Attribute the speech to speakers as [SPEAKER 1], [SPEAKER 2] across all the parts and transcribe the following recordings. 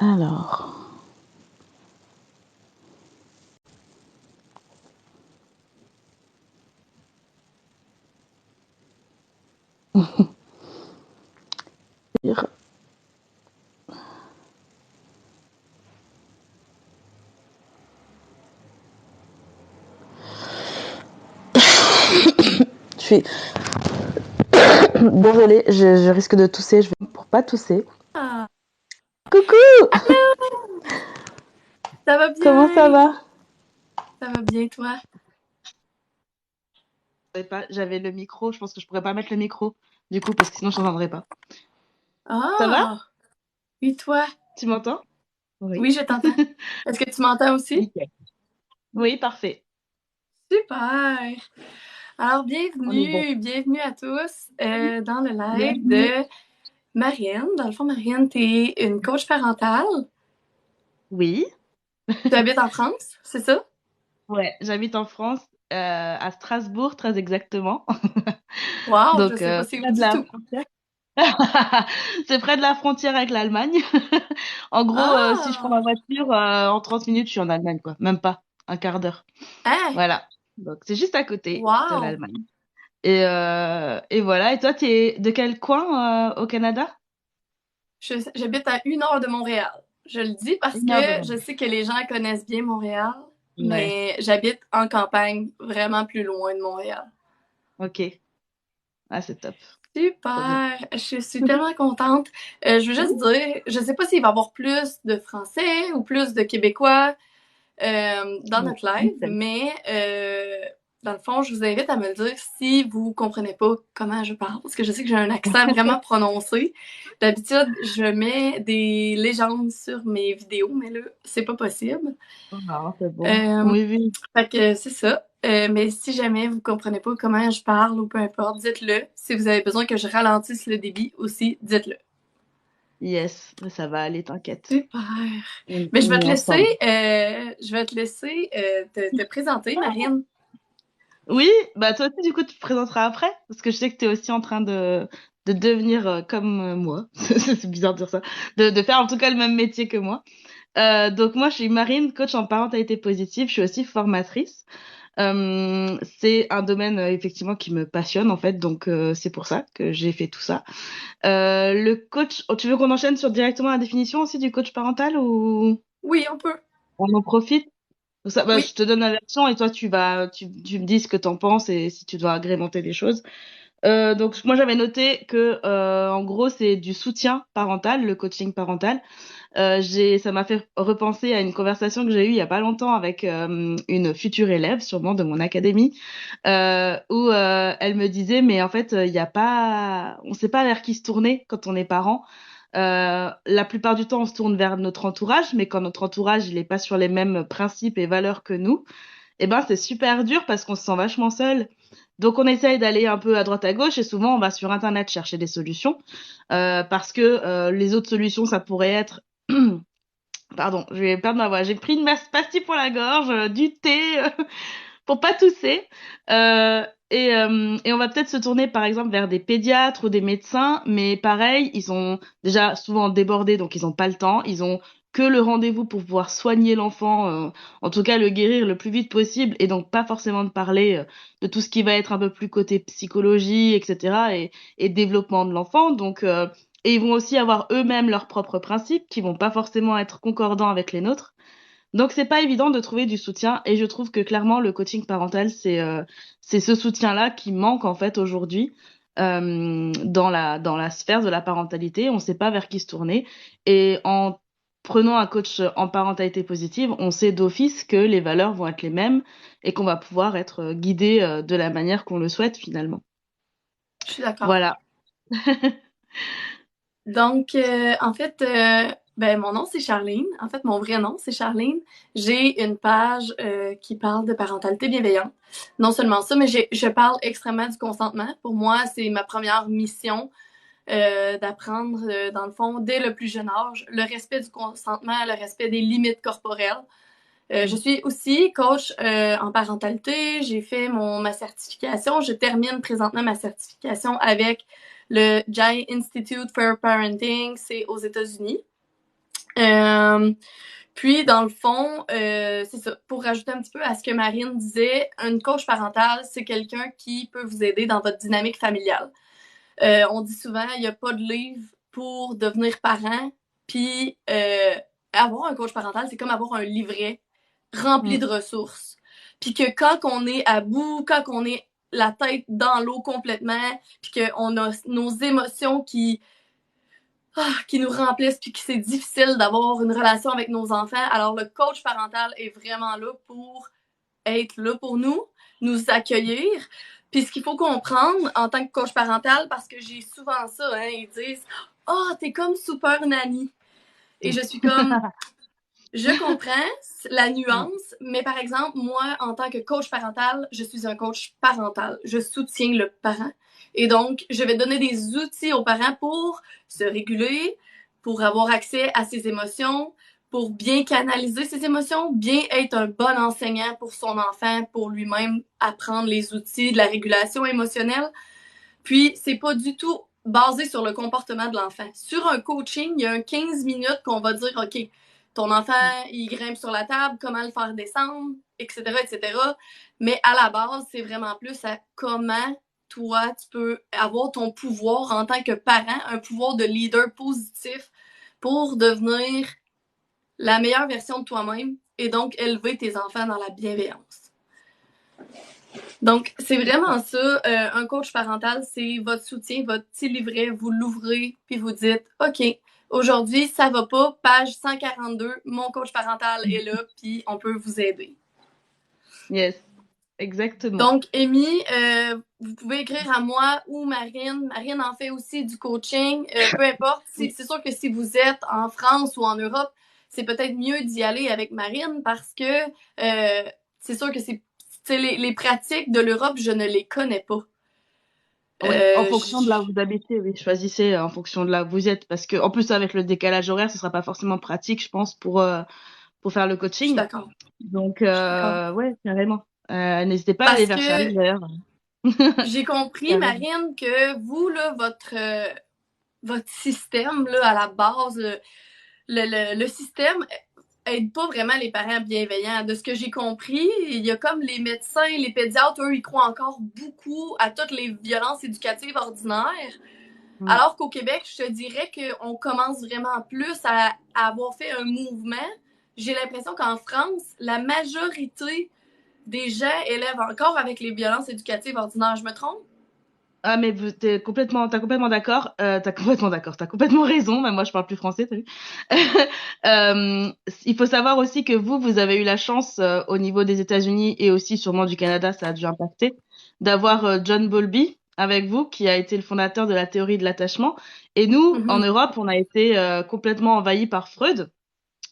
[SPEAKER 1] Alors. Je suis désolée, je risque de tousser. Je vais pour pas tousser.
[SPEAKER 2] Ah,
[SPEAKER 1] Coucou,
[SPEAKER 2] allô! Ça va
[SPEAKER 1] comment ça
[SPEAKER 2] bien?
[SPEAKER 1] va?
[SPEAKER 2] Ça va bien, toi?
[SPEAKER 1] J'avais le micro, je pense que je pourrais pas mettre le micro du coup parce que sinon je t'entendrais pas. Ça va?
[SPEAKER 2] Ah, oui, toi?
[SPEAKER 1] Tu m'entends? Oui.
[SPEAKER 2] Oui, je t'entends. Est-ce que tu m'entends aussi?
[SPEAKER 1] Nickel. Oui, parfait.
[SPEAKER 2] Super! Alors,
[SPEAKER 1] On est bon.
[SPEAKER 2] bienvenue à tous dans le live
[SPEAKER 1] Bienvenue.
[SPEAKER 2] de Marianne. Dans le fond, Marianne, t'es une coach parentale.
[SPEAKER 1] Oui.
[SPEAKER 2] Tu habites en France, c'est ça?
[SPEAKER 1] Ouais, j'habite en France, à Strasbourg très exactement.
[SPEAKER 2] Wow, je
[SPEAKER 1] Donc
[SPEAKER 2] sais pas c'est où
[SPEAKER 1] près de
[SPEAKER 2] du
[SPEAKER 1] la
[SPEAKER 2] tout.
[SPEAKER 1] frontière. C'est près de la frontière avec l'Allemagne. En gros, si je prends ma
[SPEAKER 2] Ah!
[SPEAKER 1] voiture, en 30 minutes, je suis en Allemagne, quoi. Même pas, un quart d'heure.
[SPEAKER 2] Hein?
[SPEAKER 1] Voilà. Donc c'est juste à côté de
[SPEAKER 2] Wow!
[SPEAKER 1] l'Allemagne. Et voilà. Et toi, t'es de quel coin au Canada?
[SPEAKER 2] J'habite à 1 heure de Montréal. Je le dis parce
[SPEAKER 1] Une
[SPEAKER 2] que
[SPEAKER 1] heure de
[SPEAKER 2] je
[SPEAKER 1] Montréal.
[SPEAKER 2] sais que les gens connaissent bien Montréal,
[SPEAKER 1] Ouais.
[SPEAKER 2] mais j'habite en campagne, vraiment plus loin de Montréal.
[SPEAKER 1] Ok. Ah, c'est top. Trop bien.
[SPEAKER 2] Super! Je suis tellement contente. Je veux juste dire, je sais pas s'il va y avoir plus de Français ou plus de Québécois dans
[SPEAKER 1] Oui.
[SPEAKER 2] notre live, mais dans le fond, je vous invite à me le dire si vous comprenez pas comment je parle, parce que je sais que j'ai un accent vraiment prononcé. D'habitude, je mets des légendes sur mes vidéos, mais là, c'est pas possible.
[SPEAKER 1] Ah, c'est bon.
[SPEAKER 2] Euh,
[SPEAKER 1] Oui, oui.
[SPEAKER 2] Fait que c'est ça. Mais si jamais vous comprenez pas comment je parle ou peu importe, dites-le. Si vous avez besoin que je ralentisse le débit aussi, dites-le.
[SPEAKER 1] Yes, ça va aller, t'inquiète.
[SPEAKER 2] Super. Mais
[SPEAKER 1] On est ensemble.
[SPEAKER 2] je vais te laisser te présenter, Marine.
[SPEAKER 1] Oui, bah toi aussi, du coup, tu te présenteras après, parce que je sais que tu es aussi en train de devenir comme moi. C'est bizarre de dire ça. De faire en tout cas le même métier que moi. Donc moi, je suis Marine, coach en parentalité positive. Je suis aussi formatrice. C'est un domaine effectivement qui me passionne en fait, donc c'est pour ça que j'ai fait tout ça. Le coach, oh, tu veux qu'on enchaîne sur directement la définition aussi du coach parental ou
[SPEAKER 2] Oui, on peut.
[SPEAKER 1] on en profite? Ça, bah,
[SPEAKER 2] Oui.
[SPEAKER 1] je te donne la version et toi tu me dis ce que t'en penses et si tu dois agrémenter des choses. Donc moi j'avais noté que en gros c'est du soutien parental, le coaching parental. Ça m'a fait repenser à une conversation que j'ai eue il y a pas longtemps avec une future élève, sûrement de mon académie, où elle me disait, mais en fait, il y a pas, on sait pas vers qui se tourner quand on est parent. La plupart du temps, on se tourne vers notre entourage, mais quand notre entourage, il est pas sur les mêmes principes et valeurs que nous, eh ben, c'est super dur parce qu'on se sent vachement seul. Donc, on essaye d'aller un peu à droite à gauche et souvent, on va sur Internet chercher des solutions parce que les autres solutions, ça pourrait être Pardon, je vais perdre ma voix. J'ai pris une pastille pour la gorge, du thé pour pas tousser. Et on va peut-être se tourner par exemple vers des pédiatres ou des médecins, mais pareil, ils sont déjà souvent débordés, donc ils n'ont pas le temps. Ils ont que le rendez-vous pour pouvoir soigner l'enfant, en tout cas le guérir le plus vite possible, et donc pas forcément de parler de tout ce qui va être un peu plus côté psychologie, etc. et développement de l'enfant. Donc et ils vont aussi avoir eux-mêmes leurs propres principes qui vont pas forcément être concordants avec les nôtres. Donc c'est pas évident de trouver du soutien et je trouve que clairement le coaching parental c'est ce soutien-là qui manque en fait aujourd'hui dans la sphère de la parentalité. On sait pas vers qui se tourner et en prenant un coach en parentalité positive, on sait d'office que les valeurs vont être les mêmes et qu'on va pouvoir être guidé de la manière qu'on le souhaite finalement.
[SPEAKER 2] Je suis d'accord.
[SPEAKER 1] Voilà.
[SPEAKER 2] Donc, en fait, ben, mon nom, c'est Charline. En fait, mon vrai nom, c'est Charline. J'ai une page qui parle de parentalité bienveillante. Non seulement ça, mais je parle extrêmement du consentement. Pour moi, c'est ma première mission d'apprendre, dans le fond, dès le plus jeune âge, le respect du consentement, le respect des limites corporelles. Je suis aussi coach en parentalité. J'ai fait ma certification. Je termine présentement ma certification avec le Jai Institute for Parenting. C'est aux États-Unis. Euh, Puis, dans le fond, c'est ça. Pour rajouter un petit peu à ce que Marine disait, une coach parentale, c'est quelqu'un qui peut vous aider dans votre dynamique familiale. On dit souvent, il n'y a pas de livre pour devenir parent. Puis, avoir un coach parental, c'est comme avoir un livret rempli
[SPEAKER 1] Mm.
[SPEAKER 2] de ressources. Puis que quand on est à bout, quand on est la tête dans l'eau complètement, puis qu'on a nos émotions qui nous remplissent, puis que c'est difficile d'avoir une relation avec nos enfants, alors le coach parental est vraiment là pour être là pour nous accueillir. Puis ce qu'il faut comprendre en tant que coach parental, parce que j'ai souvent ça, hein, ils disent « Ah, oh, t'es comme super nanny. » Et je suis comme je comprends la nuance, mais par exemple, moi, en tant que coach parental, je suis un coach parental. Je soutiens le parent. Et donc, je vais donner des outils aux parents pour se réguler, pour avoir accès à ses émotions, pour bien canaliser ses émotions, bien être un bon enseignant pour son enfant, pour lui-même apprendre les outils de la régulation émotionnelle. Puis, c'est pas du tout basé sur le comportement de l'enfant. Sur un coaching, il y a un 15 minutes qu'on va dire, OK, ton enfant, il grimpe sur la table, comment le faire descendre, etc., etc. Mais à la base, c'est vraiment plus à comment toi, tu peux avoir ton pouvoir en tant que parent, un pouvoir de leader positif pour devenir la meilleure version de toi-même et donc élever tes enfants dans la bienveillance. Donc, c'est vraiment ça. Un coach parental, c'est votre soutien, votre petit livret. Vous l'ouvrez, puis vous dites, OK, aujourd'hui, ça va pas. Page 142, mon coach parental est là, puis on peut vous aider.
[SPEAKER 1] Yes, exactement.
[SPEAKER 2] Donc, Amy, vous pouvez écrire à moi ou Marine. Marine en fait aussi du coaching. Peu importe. C'est sûr que si vous êtes en France ou en Europe, c'est peut-être mieux d'y aller avec Marine parce que c'est sûr que les pratiques de l'Europe, je ne les connais pas.
[SPEAKER 1] Oui, en fonction de là où vous habitez, oui, choisissez en fonction de là où vous êtes, parce que en plus avec le décalage horaire, ce sera pas forcément pratique, je pense, pour faire le
[SPEAKER 2] Je suis
[SPEAKER 1] coaching.
[SPEAKER 2] d'accord.
[SPEAKER 1] Donc
[SPEAKER 2] Je suis d'accord.
[SPEAKER 1] ouais, carrément. N'hésitez pas à aller
[SPEAKER 2] Parce
[SPEAKER 1] vers
[SPEAKER 2] que
[SPEAKER 1] Charlie d'ailleurs.
[SPEAKER 2] j'ai compris,
[SPEAKER 1] Carrément.
[SPEAKER 2] Marine, que vous, là, votre système, là, à la base, le système aide pas vraiment les parents bienveillants. De ce que j'ai compris, il y a comme les médecins, les pédiatres, eux, ils croient encore beaucoup à toutes les violences éducatives ordinaires.
[SPEAKER 1] Mm.
[SPEAKER 2] Alors qu'au Québec, je te dirais qu'on commence vraiment plus à avoir fait un mouvement. J'ai l'impression qu'en France, la majorité des gens élèvent encore avec les violences éducatives ordinaires. Je me trompe?
[SPEAKER 1] Ah mais t'as complètement d'accord, t'as complètement raison. Même moi je parle plus français, t'as vu. Il faut savoir aussi que vous avez eu la chance au niveau des États-Unis et aussi sûrement du Canada, ça a dû impacter, d'avoir John Bowlby avec vous, qui a été le fondateur de la théorie de l'attachement. Et nous, en
[SPEAKER 2] Mhm.
[SPEAKER 1] Europe, on a été complètement envahis par Freud.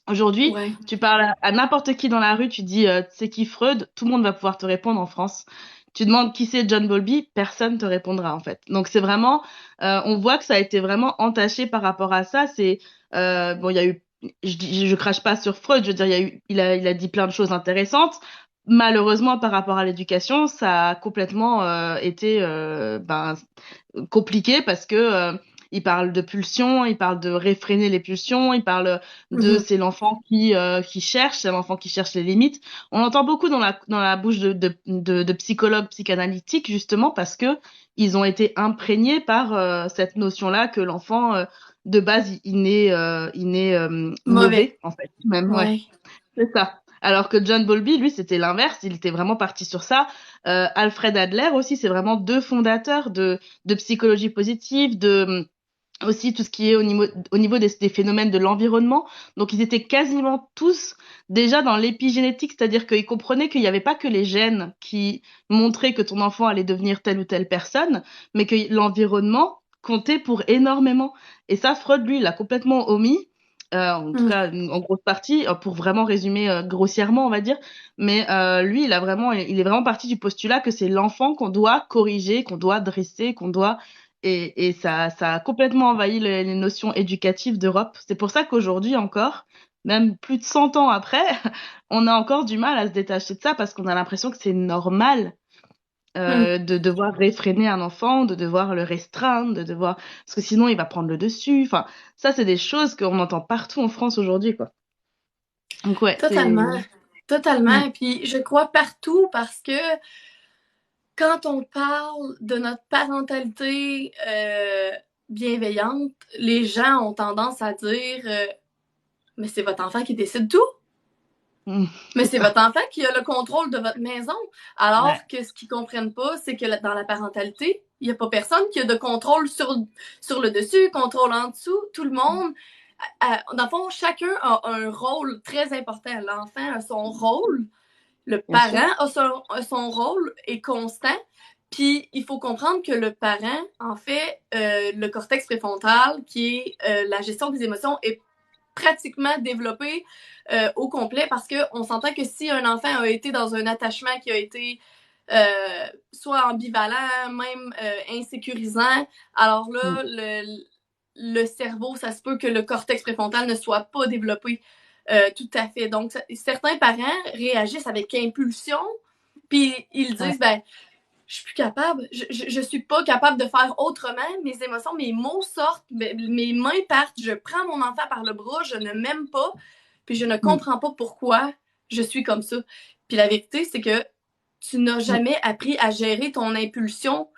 [SPEAKER 1] Aujourd'hui,
[SPEAKER 2] Ouais.
[SPEAKER 1] tu parles à n'importe qui dans la rue, tu dis c'est qui Freud, tout le monde va pouvoir te répondre en France. Tu demandes qui c'est John Bowlby, personne te répondra en fait. Donc c'est vraiment, on voit que ça a été vraiment entaché par rapport à ça. C'est bon, il y a eu, je crache pas sur Freud, je veux dire, il y a eu, il a dit plein de choses intéressantes. Malheureusement, par rapport à l'éducation, ça a complètement été compliqué parce que il parle de pulsions, il parle de réfréner les pulsions, il parle de
[SPEAKER 2] Mhm.
[SPEAKER 1] c'est l'enfant qui cherche, c'est l'enfant qui cherche les limites. On l'entend beaucoup dans la bouche de psychologues psychanalytiques justement parce que ils ont été imprégnés par cette notion-là que l'enfant de base il naît
[SPEAKER 2] Mauvais.
[SPEAKER 1] mauvais en fait même ouais.
[SPEAKER 2] Ouais.
[SPEAKER 1] C'est ça. Alors que John Bowlby, lui, c'était l'inverse. Il était vraiment parti sur ça. Alfred Adler aussi, c'est vraiment deux fondateurs de psychologie positive, de aussi tout ce qui est au niveau des phénomènes de l'environnement. Donc, ils étaient quasiment tous déjà dans l'épigénétique, c'est-à-dire qu'ils comprenaient qu'il n'y avait pas que les gènes qui montraient que ton enfant allait devenir telle ou telle personne, mais que l'environnement comptait pour énormément. Et ça, Freud, lui, il l'a complètement omis. En tout
[SPEAKER 2] Mhm.
[SPEAKER 1] cas, en grosse partie, pour vraiment résumer grossièrement, on va dire. Mais lui, il est vraiment parti du postulat que c'est l'enfant qu'on doit corriger, qu'on doit dresser, qu'on doit et ça a complètement envahi les notions éducatives d'Europe. C'est pour ça qu'aujourd'hui encore, même plus de 100 ans après, on a encore du mal à se détacher de ça parce qu'on a l'impression que c'est normal
[SPEAKER 2] Mhm.
[SPEAKER 1] de devoir réfréner un enfant, de devoir le restreindre, de devoir parce que sinon il va prendre le dessus. Enfin, ça c'est des choses qu'on entend partout en France aujourd'hui, quoi. Donc ouais, c'est
[SPEAKER 2] Totalement.
[SPEAKER 1] Mm.
[SPEAKER 2] Totalement. Et puis, je crois partout parce que quand on parle de notre parentalité bienveillante, les gens ont tendance à dire mais c'est votre enfant qui décide tout.
[SPEAKER 1] Mm.
[SPEAKER 2] Mais
[SPEAKER 1] C'est
[SPEAKER 2] c'est
[SPEAKER 1] ça.
[SPEAKER 2] votre enfant qui a le contrôle de votre maison.
[SPEAKER 1] Ouais.
[SPEAKER 2] Alors que ce qu'ils comprennent pas, c'est que dans la parentalité, il n'y a pas personne qui a de contrôle sur le dessus, contrôle en dessous. Tout le monde, dans le fond, chacun a un rôle très important. L'enfant a son rôle, le
[SPEAKER 1] Bien sûr.
[SPEAKER 2] parent a son rôle est constant. Puis il faut comprendre que le parent, en fait, le cortex préfrontal, qui est la gestion des émotions, est pratiquement développé au complet parce qu'on s'entend que si un enfant a été dans un attachement qui a été soit ambivalent, même insécurisant, alors
[SPEAKER 1] Mm.
[SPEAKER 2] là, le cerveau, ça se peut que le cortex préfrontal ne soit pas développé tout à fait. Donc, certains parents réagissent avec impulsion, puis ils
[SPEAKER 1] Ouais.
[SPEAKER 2] disent, ben, je suis plus capable, je suis pas capable de faire autrement, mes émotions, mes mots sortent, mes mains partent, je prends mon enfant par le bras, je ne m'aime pas, puis je ne
[SPEAKER 1] Mm.
[SPEAKER 2] comprends pas pourquoi je suis comme ça. Puis la vérité, c'est que tu n'as
[SPEAKER 1] Mm.
[SPEAKER 2] jamais appris à gérer ton impulsion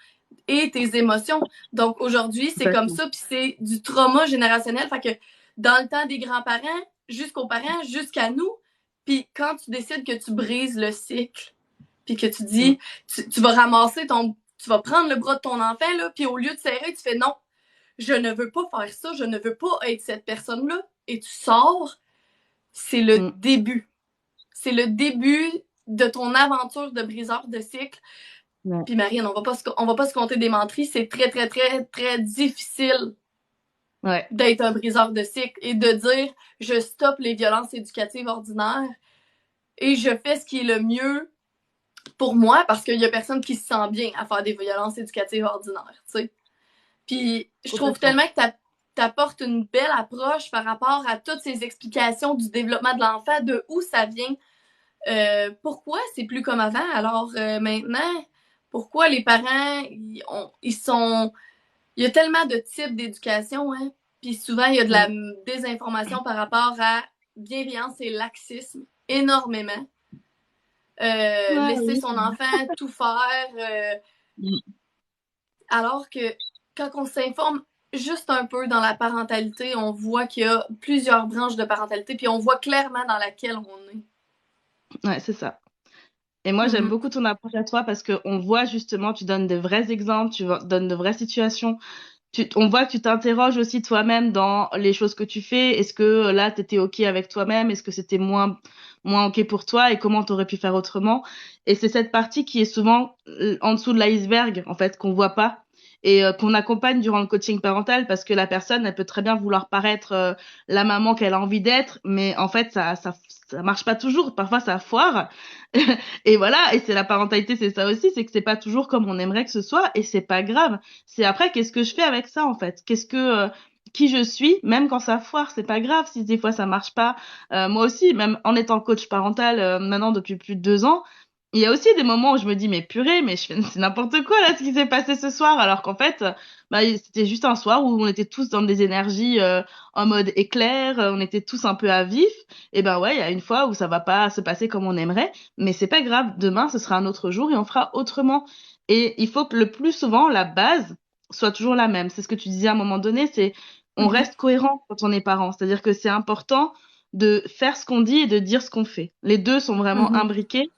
[SPEAKER 2] et tes émotions. Donc aujourd'hui, c'est comme
[SPEAKER 1] Complètement.
[SPEAKER 2] ça, puis c'est du trauma générationnel. Fait que dans le temps des grands-parents, jusqu'aux parents, jusqu'à nous, puis quand tu décides que tu brises le cycle, puis que tu
[SPEAKER 1] Mm.
[SPEAKER 2] dis, tu vas ramasser tu vas prendre le bras de ton enfant, là, puis au lieu de serrer, tu fais non, je ne veux pas faire ça, je ne veux pas être cette personne-là, et tu sors, c'est le
[SPEAKER 1] Mm.
[SPEAKER 2] début. C'est le début de ton aventure de briseur de cycle.
[SPEAKER 1] Ouais.
[SPEAKER 2] Puis Marianne, on va pas se compter des menteries, c'est très, très, très, très difficile
[SPEAKER 1] Ouais.
[SPEAKER 2] d'être un briseur de cycle et de dire, je stoppe les violences éducatives ordinaires et je fais ce qui est le mieux pour moi parce qu'il y a personne qui se sent bien à faire des violences éducatives ordinaires, tu sais. Puis je trouve
[SPEAKER 1] Complètement.
[SPEAKER 2] tellement que t'apportes une belle approche par rapport à toutes ces explications du développement de l'enfant, de où ça vient, pourquoi c'est plus comme avant. Alors maintenant, pourquoi les parents, ils sont... Il y a tellement de types d'éducation, hein. Puis souvent, il y a de la
[SPEAKER 1] Mm.
[SPEAKER 2] désinformation par rapport à bienveillance et laxisme, énormément.
[SPEAKER 1] Ouais,
[SPEAKER 2] Laisser
[SPEAKER 1] oui.
[SPEAKER 2] son enfant tout faire,
[SPEAKER 1] Mm.
[SPEAKER 2] alors que quand on s'informe juste un peu dans la parentalité, on voit qu'il y a plusieurs branches de parentalité, puis on voit clairement dans laquelle on est.
[SPEAKER 1] Ouais, c'est ça. Et moi, j'aime
[SPEAKER 2] Mhm.
[SPEAKER 1] beaucoup ton approche à toi parce qu'on voit justement, tu donnes de vrais exemples, donnes de vraies situations. On voit que tu t'interroges aussi toi-même dans les choses que tu fais. Est-ce que là, tu étais OK avec toi-même? Est-ce que c'était moins OK pour toi? Et comment tu aurais pu faire autrement? Et c'est cette partie qui est souvent en dessous de l'iceberg, en fait, qu'on voit pas. Et qu'on accompagne durant le coaching parental parce que la personne, elle peut très bien vouloir paraître la maman qu'elle a envie d'être, mais en fait, ça marche pas toujours. Parfois, ça foire. Et voilà, et c'est la parentalité, c'est ça aussi, c'est que c'est pas toujours comme on aimerait que ce soit, et c'est pas grave. C'est après, qu'est-ce que je fais avec ça, en fait? Qui je suis, même quand ça foire, c'est pas grave si des fois ça marche pas. Moi aussi, même en étant coach parental maintenant depuis plus de 2 ans, il y a aussi des moments où je me dis, mais purée, mais c'est n'importe quoi là ce qui s'est passé ce soir, alors qu'en fait, bah, c'était juste un soir où on était tous dans des énergies en mode éclair, on était tous un peu à vif. Et ben ouais, il y a une fois où ça va pas se passer comme on aimerait, mais c'est pas grave. Demain, ce sera un autre jour et on fera autrement. Et il faut que le plus souvent, la base soit toujours la même. C'est ce que tu disais à un moment donné, c'est on
[SPEAKER 2] Mhm.
[SPEAKER 1] reste cohérent quand on est parent. C'est-à-dire que c'est important de faire ce qu'on dit et de dire ce qu'on fait. Les deux sont vraiment
[SPEAKER 2] Mhm.
[SPEAKER 1] imbriqués.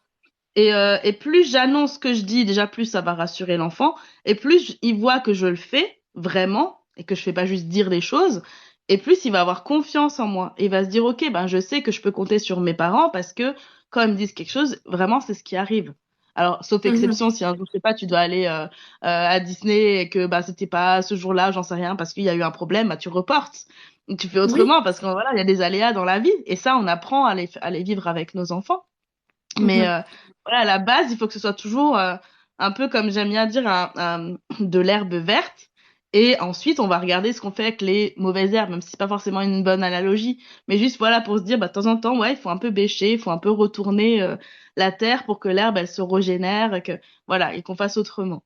[SPEAKER 1] Et plus j'annonce ce que je dis, déjà plus ça va rassurer l'enfant. Et plus il voit que je le fais vraiment et que je fais pas juste dire les choses. Et plus il va avoir confiance en moi. Et il va se dire, OK, ben je sais que je peux compter sur mes parents parce que quand ils me disent quelque chose, vraiment c'est ce qui arrive. Alors, sauf
[SPEAKER 2] Mhm.
[SPEAKER 1] exception, si un jour, je sais pas, tu dois aller à Disney et que bah c'était pas ce jour-là, j'en sais rien, parce qu'il y a eu un problème, bah tu reportes. Et tu fais
[SPEAKER 2] Oui.
[SPEAKER 1] autrement parce que voilà, il y a des aléas dans la vie. Et ça, on apprend à les vivre avec nos enfants. Mais
[SPEAKER 2] Mhm.
[SPEAKER 1] voilà, à la base, il faut que ce soit toujours un peu comme j'aime bien dire de l'herbe verte Et ensuite, on va regarder ce qu'on fait avec les mauvaises herbes, même si c'est pas forcément une bonne analogie, mais juste voilà pour se dire, bah, de temps en temps, ouais, il faut un peu bêcher, il faut un peu retourner la terre pour que l'herbe, elle se régénère, et que voilà, et qu'on fasse autrement.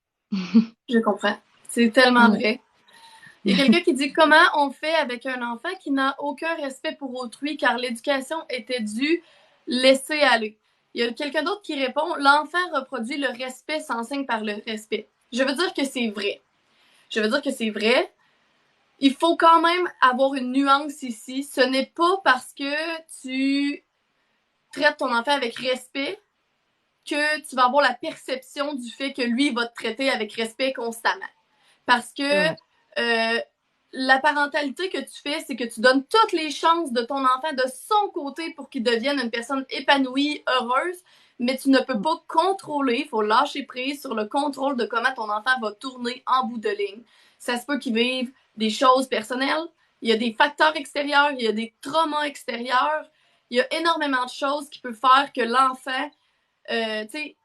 [SPEAKER 2] Je comprends. C'est tellement
[SPEAKER 1] Ouais.
[SPEAKER 2] vrai. Il y a quelqu'un qui dit comment on fait avec un enfant qui n'a aucun respect pour autrui car l'éducation était due laisser aller. Il y a quelqu'un d'autre qui répond l'enfant reproduit le respect s'enseigne par le respect. Je veux dire que c'est vrai. Je veux dire que c'est vrai. Il faut quand même avoir une nuance ici. Ce n'est pas parce que tu traites ton enfant avec respect que tu vas avoir la perception du fait que lui va te traiter avec respect constamment. Parce que
[SPEAKER 1] Ouais.
[SPEAKER 2] la parentalité que tu fais, c'est que tu donnes toutes les chances de ton enfant de son côté pour qu'il devienne une personne épanouie, heureuse, mais tu ne peux pas contrôler, il faut lâcher prise sur le contrôle de comment ton enfant va tourner en bout de ligne. Ça se peut qu'il vive des choses personnelles, il y a des facteurs extérieurs, il y a des traumas extérieurs, il y a énormément de choses qui peuvent faire que l'enfant, tu sais,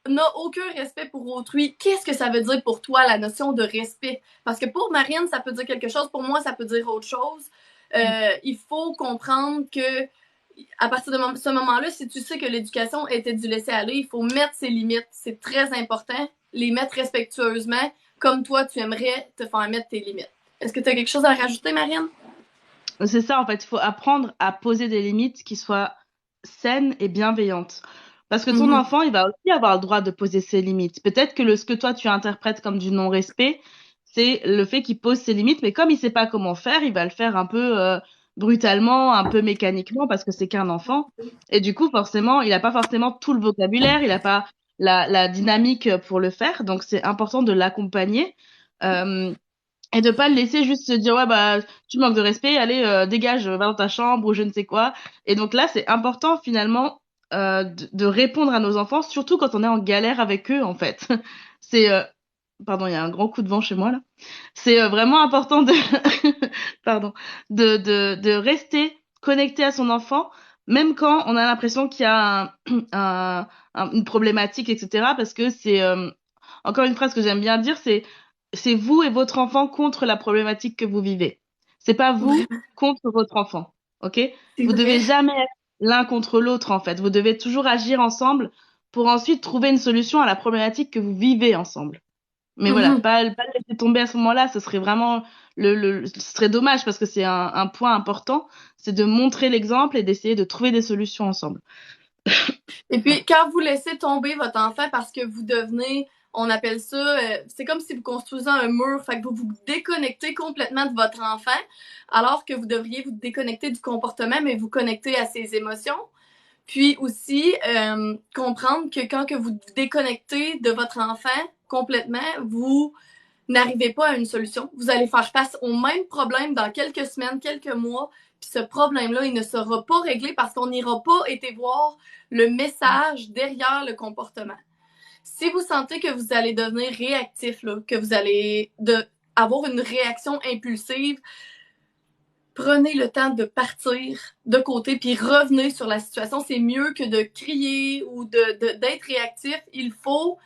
[SPEAKER 2] n'a aucun respect pour autrui. Qu'est-ce que ça veut dire pour toi, la notion de respect? Parce que pour Marianne, ça peut dire quelque chose, pour moi, ça peut dire autre chose. Il faut comprendre que à partir de ce moment-là, si tu sais que l'éducation était du laisser aller, il faut mettre ses limites. C'est très important. Les mettre respectueusement, comme toi, tu aimerais te faire mettre tes limites. Est-ce que tu as quelque chose à rajouter, Marianne?
[SPEAKER 1] C'est ça, en fait, il faut apprendre à poser des limites qui soient saines et bienveillantes. Parce que ton
[SPEAKER 2] Mhm.
[SPEAKER 1] enfant, il va aussi avoir le droit de poser ses limites. Peut-être que ce que toi tu interprètes comme du non-respect, c'est le fait qu'il pose ses limites, mais comme il sait pas comment faire, il va le faire un peu brutalement, un peu mécaniquement, parce que c'est qu'un enfant. Et du coup, forcément, il n'a pas forcément tout le vocabulaire, il n'a pas la dynamique pour le faire. Donc, c'est important de l'accompagner. Euh, et de pas le laisser juste se dire ouais bah tu manques de respect, allez dégage, va dans ta chambre ou je ne sais quoi. Et donc là c'est important finalement de répondre à nos enfants, surtout quand on est en galère avec eux en fait. C'est pardon, il y a un grand coup de vent chez moi là. C'est vraiment important de pardon de rester connecté à son enfant même quand on a l'impression qu'il y a une problématique etc. Parce que c'est encore une phrase que j'aime bien dire, c'est vous et votre enfant contre la problématique que vous vivez. C'est pas vous
[SPEAKER 2] Vraiment,
[SPEAKER 1] contre votre enfant. OK?
[SPEAKER 2] c'est
[SPEAKER 1] Vous
[SPEAKER 2] vrai.
[SPEAKER 1] devez jamais être l'un contre l'autre en fait. Vous devez toujours agir ensemble pour ensuite trouver une solution à la problématique que vous vivez ensemble. Mais voilà,
[SPEAKER 2] Mhm.
[SPEAKER 1] pas le laisser tomber à ce moment-là, ce serait vraiment ce serait dommage parce que c'est un point important, c'est de montrer l'exemple et d'essayer de trouver des solutions ensemble.
[SPEAKER 2] Et puis, quand vous laissez tomber votre enfant parce que vous devenez, on appelle ça, c'est comme si vous construisez un mur, fait que vous vous déconnectez complètement de votre enfant, alors que vous devriez vous déconnecter du comportement, mais vous connecter à ses émotions. Puis aussi, comprendre que quand que vous vous déconnectez de votre enfant complètement, vous n'arrivez pas à une solution. Vous allez faire face au même problème dans quelques semaines, quelques mois, puis ce problème-là, il ne sera pas réglé parce qu'on n'ira pas été voir le message derrière le comportement. Si vous sentez que vous allez devenir réactif, là, que vous allez avoir une réaction impulsive, prenez le temps de partir de côté puis revenez sur la situation. C'est mieux que de crier ou d'être réactif. Il faut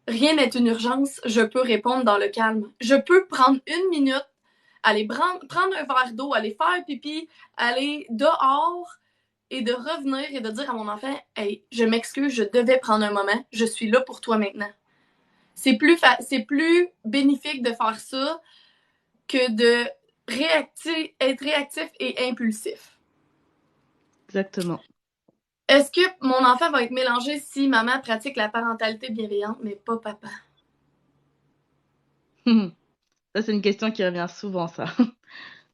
[SPEAKER 2] rien n'est une urgence, je peux répondre dans le calme. Je peux prendre une minute, aller prendre un verre d'eau, aller faire pipi, aller dehors et de revenir et de dire à mon enfant, hey, je m'excuse, je devais prendre un moment, je suis là pour toi maintenant. C'est plus bénéfique de faire ça que de être réactif et impulsif.
[SPEAKER 1] Exactement.
[SPEAKER 2] Est-ce que mon enfant va être mélangé si maman pratique la parentalité bienveillante, mais pas papa?
[SPEAKER 1] Ça, c'est une question qui revient souvent, ça.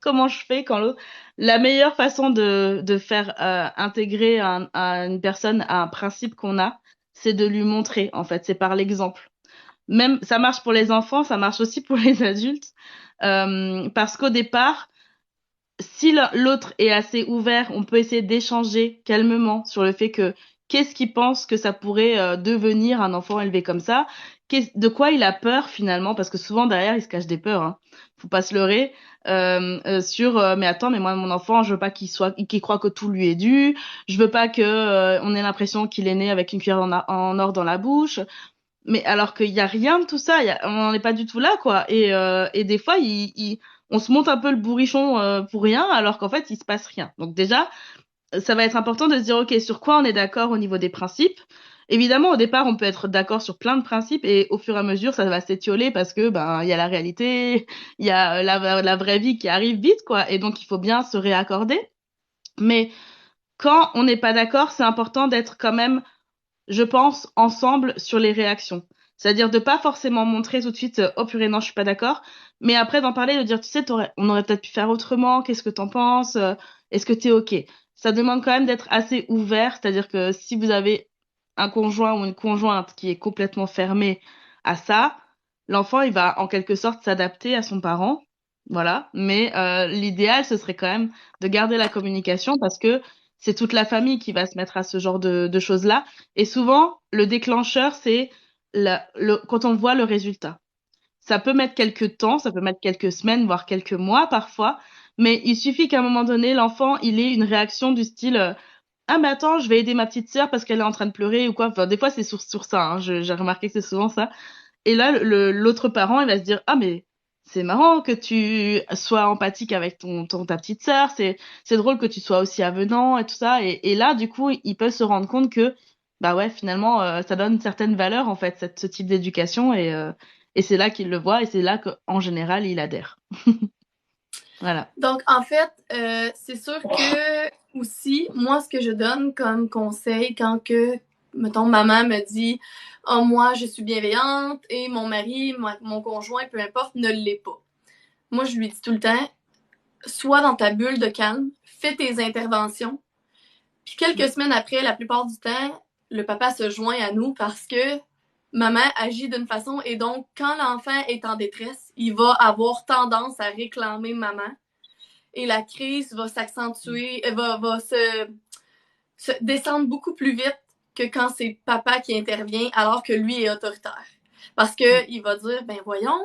[SPEAKER 1] Comment je fais quand l'autre... La meilleure façon de faire intégrer à une personne à un principe qu'on a, c'est de lui montrer, en fait, c'est par l'exemple. Même, ça marche pour les enfants, ça marche aussi pour les adultes. Parce qu'au départ, si l'autre est assez ouvert, on peut essayer d'échanger calmement sur le fait que qu'est-ce qu'il pense que ça pourrait devenir un enfant élevé comme ça, de quoi il a peur finalement, parce que souvent derrière il se cache des peurs, hein. Faut pas se leurrer sur mais attends, mais moi mon enfant, je veux pas qu'il croit que tout lui est dû, je veux pas que on ait l'impression qu'il est né avec une cuillère en or dans la bouche. Mais alors qu'il y a rien de tout ça, on n'en est pas du tout là, quoi. Et des fois, on se monte un peu le bourrichon pour rien, alors qu'en fait, il se passe rien. Donc déjà, ça va être important de se dire, OK, sur quoi on est d'accord au niveau des principes. Évidemment, au départ, on peut être d'accord sur plein de principes et au fur et à mesure, ça va s'étioler parce que ben il y a la réalité, il y a la vraie vie qui arrive vite, quoi. Et donc, il faut bien se réaccorder. Mais quand on n'est pas d'accord, c'est important d'être quand même, je pense, ensemble sur les réactions. C'est-à-dire de pas forcément montrer tout de suite, oh purée, non, je suis pas d'accord, mais après d'en parler, de dire, tu sais, on aurait peut-être pu faire autrement, qu'est-ce que t'en penses, est-ce que t'es OK? Ça demande quand même d'être assez ouvert, c'est-à-dire que si vous avez un conjoint ou une conjointe qui est complètement fermé à ça, l'enfant, il va en quelque sorte s'adapter à son parent, voilà, mais l'idéal, ce serait quand même de garder la communication parce que c'est toute la famille qui va se mettre à ce genre de choses-là. Et souvent, le déclencheur, c'est quand on voit le résultat. Ça peut mettre quelques temps, ça peut mettre quelques semaines, voire quelques mois parfois, mais il suffit qu'à un moment donné, l'enfant, il ait une réaction du style ah mais attends, je vais aider ma petite sœur parce qu'elle est en train de pleurer ou quoi. Enfin, des fois, c'est sur ça, hein. J'ai remarqué que c'est souvent ça. Et là, l'autre parent, il va se dire, ah, mais c'est marrant que tu sois empathique avec ta petite sœur, c'est drôle que tu sois aussi avenant et tout ça. Et là, du coup, il peut se rendre compte que, bah ouais, finalement, ça donne certaines valeurs, en fait, ce type d'éducation. Et c'est là qu'il le voit et c'est là qu'en général, il adhère. Voilà.
[SPEAKER 2] Donc, en fait, c'est sûr que aussi, moi, ce que je donne comme conseil quand que, mettons, maman me dit oh, moi, je suis bienveillante et mon mari, mon conjoint, peu importe, ne l'est pas. Moi, je lui dis tout le temps sois dans ta bulle de calme, fais tes interventions. Puis quelques semaines après, la plupart du temps, le papa se joint à nous parce que maman agit d'une façon et donc, quand l'enfant est en détresse, il va avoir tendance à réclamer maman et la crise va s'accentuer, va se descendre beaucoup plus vite que quand c'est papa qui intervient alors que lui est autoritaire. Parce que il va dire, ben voyons,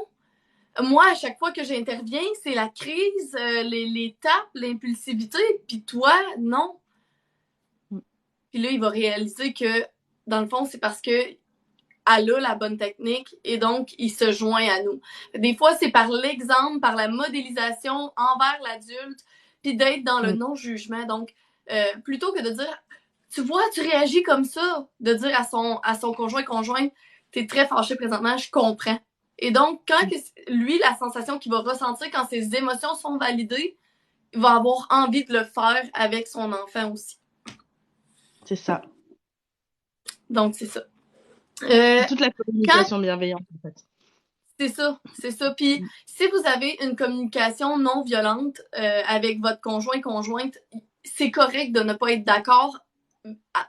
[SPEAKER 2] moi, à chaque fois que j'interviens, c'est la crise, les tapes, l'impulsivité, puis toi, non. Puis là, il va réaliser que, dans le fond, c'est parce que elle a la bonne technique et donc il se joint à nous. Des fois, c'est par l'exemple, par la modélisation envers l'adulte, puis d'être dans le non-jugement. Donc, plutôt que de dire, tu vois, tu réagis comme ça, de dire à son conjoint, t'es très fâché présentement, je comprends. Et donc, quand lui, la sensation qu'il va ressentir quand ses émotions sont validées, il va avoir envie de le faire avec son enfant aussi.
[SPEAKER 1] C'est ça.
[SPEAKER 2] Donc, c'est ça.
[SPEAKER 1] C'est toute la communication bienveillante, en fait.
[SPEAKER 2] C'est ça, c'est ça. Puis si vous avez une communication non violente avec votre conjointe, c'est correct de ne pas être d'accord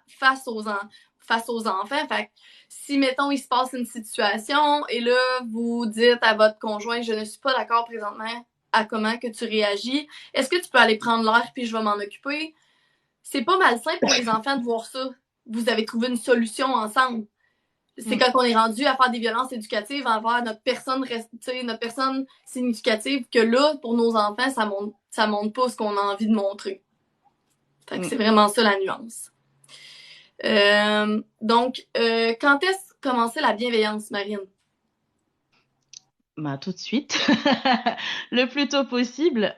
[SPEAKER 2] face aux enfants. Fait que si, mettons, il se passe une situation et là, vous dites à votre conjoint, je ne suis pas d'accord présentement à comment que tu réagis, est-ce que tu peux aller prendre l'air puis je vais m'en occuper? C'est pas malsain pour les enfants de voir ça. Vous avez trouvé une solution ensemble. C'est quand on est rendu à faire des violences éducatives envers notre personne significative que là, pour nos enfants, ça montre pas ce qu'on a envie de montrer. Fait que c'est vraiment ça la nuance. Donc, quand est-ce commencer la bienveillance, Marine?
[SPEAKER 1] Bah, tout de suite. Le plus tôt possible.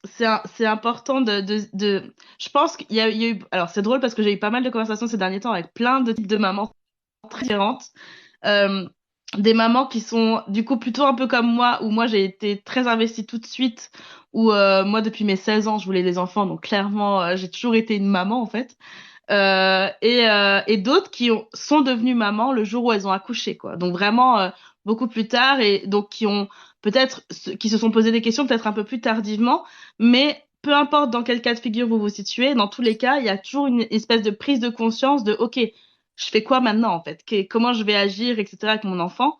[SPEAKER 1] C'est important je pense qu'il y a eu, alors c'est drôle parce que j'ai eu pas mal de conversations ces derniers temps avec plein de types de mamans très différentes. Des mamans qui sont du coup plutôt un peu comme moi, où moi j'ai été très investie tout de suite, où moi depuis mes 16 ans je voulais des enfants, donc clairement j'ai toujours été une maman en fait. Et d'autres sont devenues mamans le jour où elles ont accouché, quoi. Donc vraiment beaucoup plus tard et donc qui se sont posé des questions peut-être un peu plus tardivement, mais peu importe dans quel cas de figure vous vous situez, dans tous les cas, il y a toujours une espèce de prise de conscience de OK, je fais quoi maintenant en fait? Comment je vais agir, etc. avec mon enfant?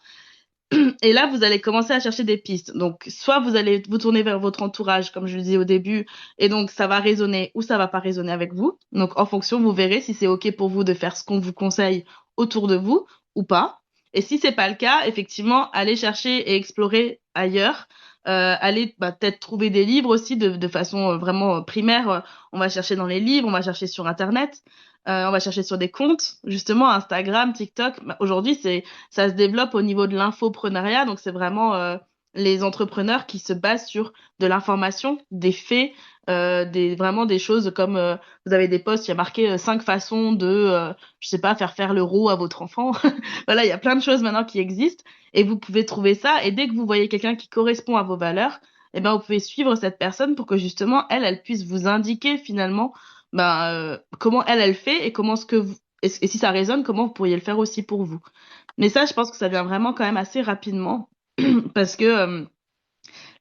[SPEAKER 1] Et là, vous allez commencer à chercher des pistes. Donc, soit vous allez vous tourner vers votre entourage, comme je le disais au début, et donc ça va résonner ou ça va pas résonner avec vous. Donc, en fonction, vous verrez si c'est OK pour vous de faire ce qu'on vous conseille autour de vous ou pas. Et si c'est pas le cas, effectivement, allez chercher et explorer ailleurs. aller peut-être trouver des livres aussi de façon vraiment primaire. On va chercher dans les livres, on va chercher sur Internet, on va chercher sur des comptes, justement Instagram, TikTok. Aujourd'hui, ça se développe au niveau de l'infopreneuriat, donc c'est vraiment les entrepreneurs qui se basent sur de l'information, des faits, vraiment des choses comme vous avez des posts, il y a marqué 5 façons de, je sais pas, faire l'euro à votre enfant. Voilà, il y a plein de choses maintenant qui existent et vous pouvez trouver ça. Et dès que vous voyez quelqu'un qui correspond à vos valeurs, eh ben, vous pouvez suivre cette personne pour que justement, elle puisse vous indiquer finalement comment elle fait et comment ce que vous, et si ça résonne, comment vous pourriez le faire aussi pour vous. Mais ça, je pense que ça vient vraiment quand même assez rapidement parce que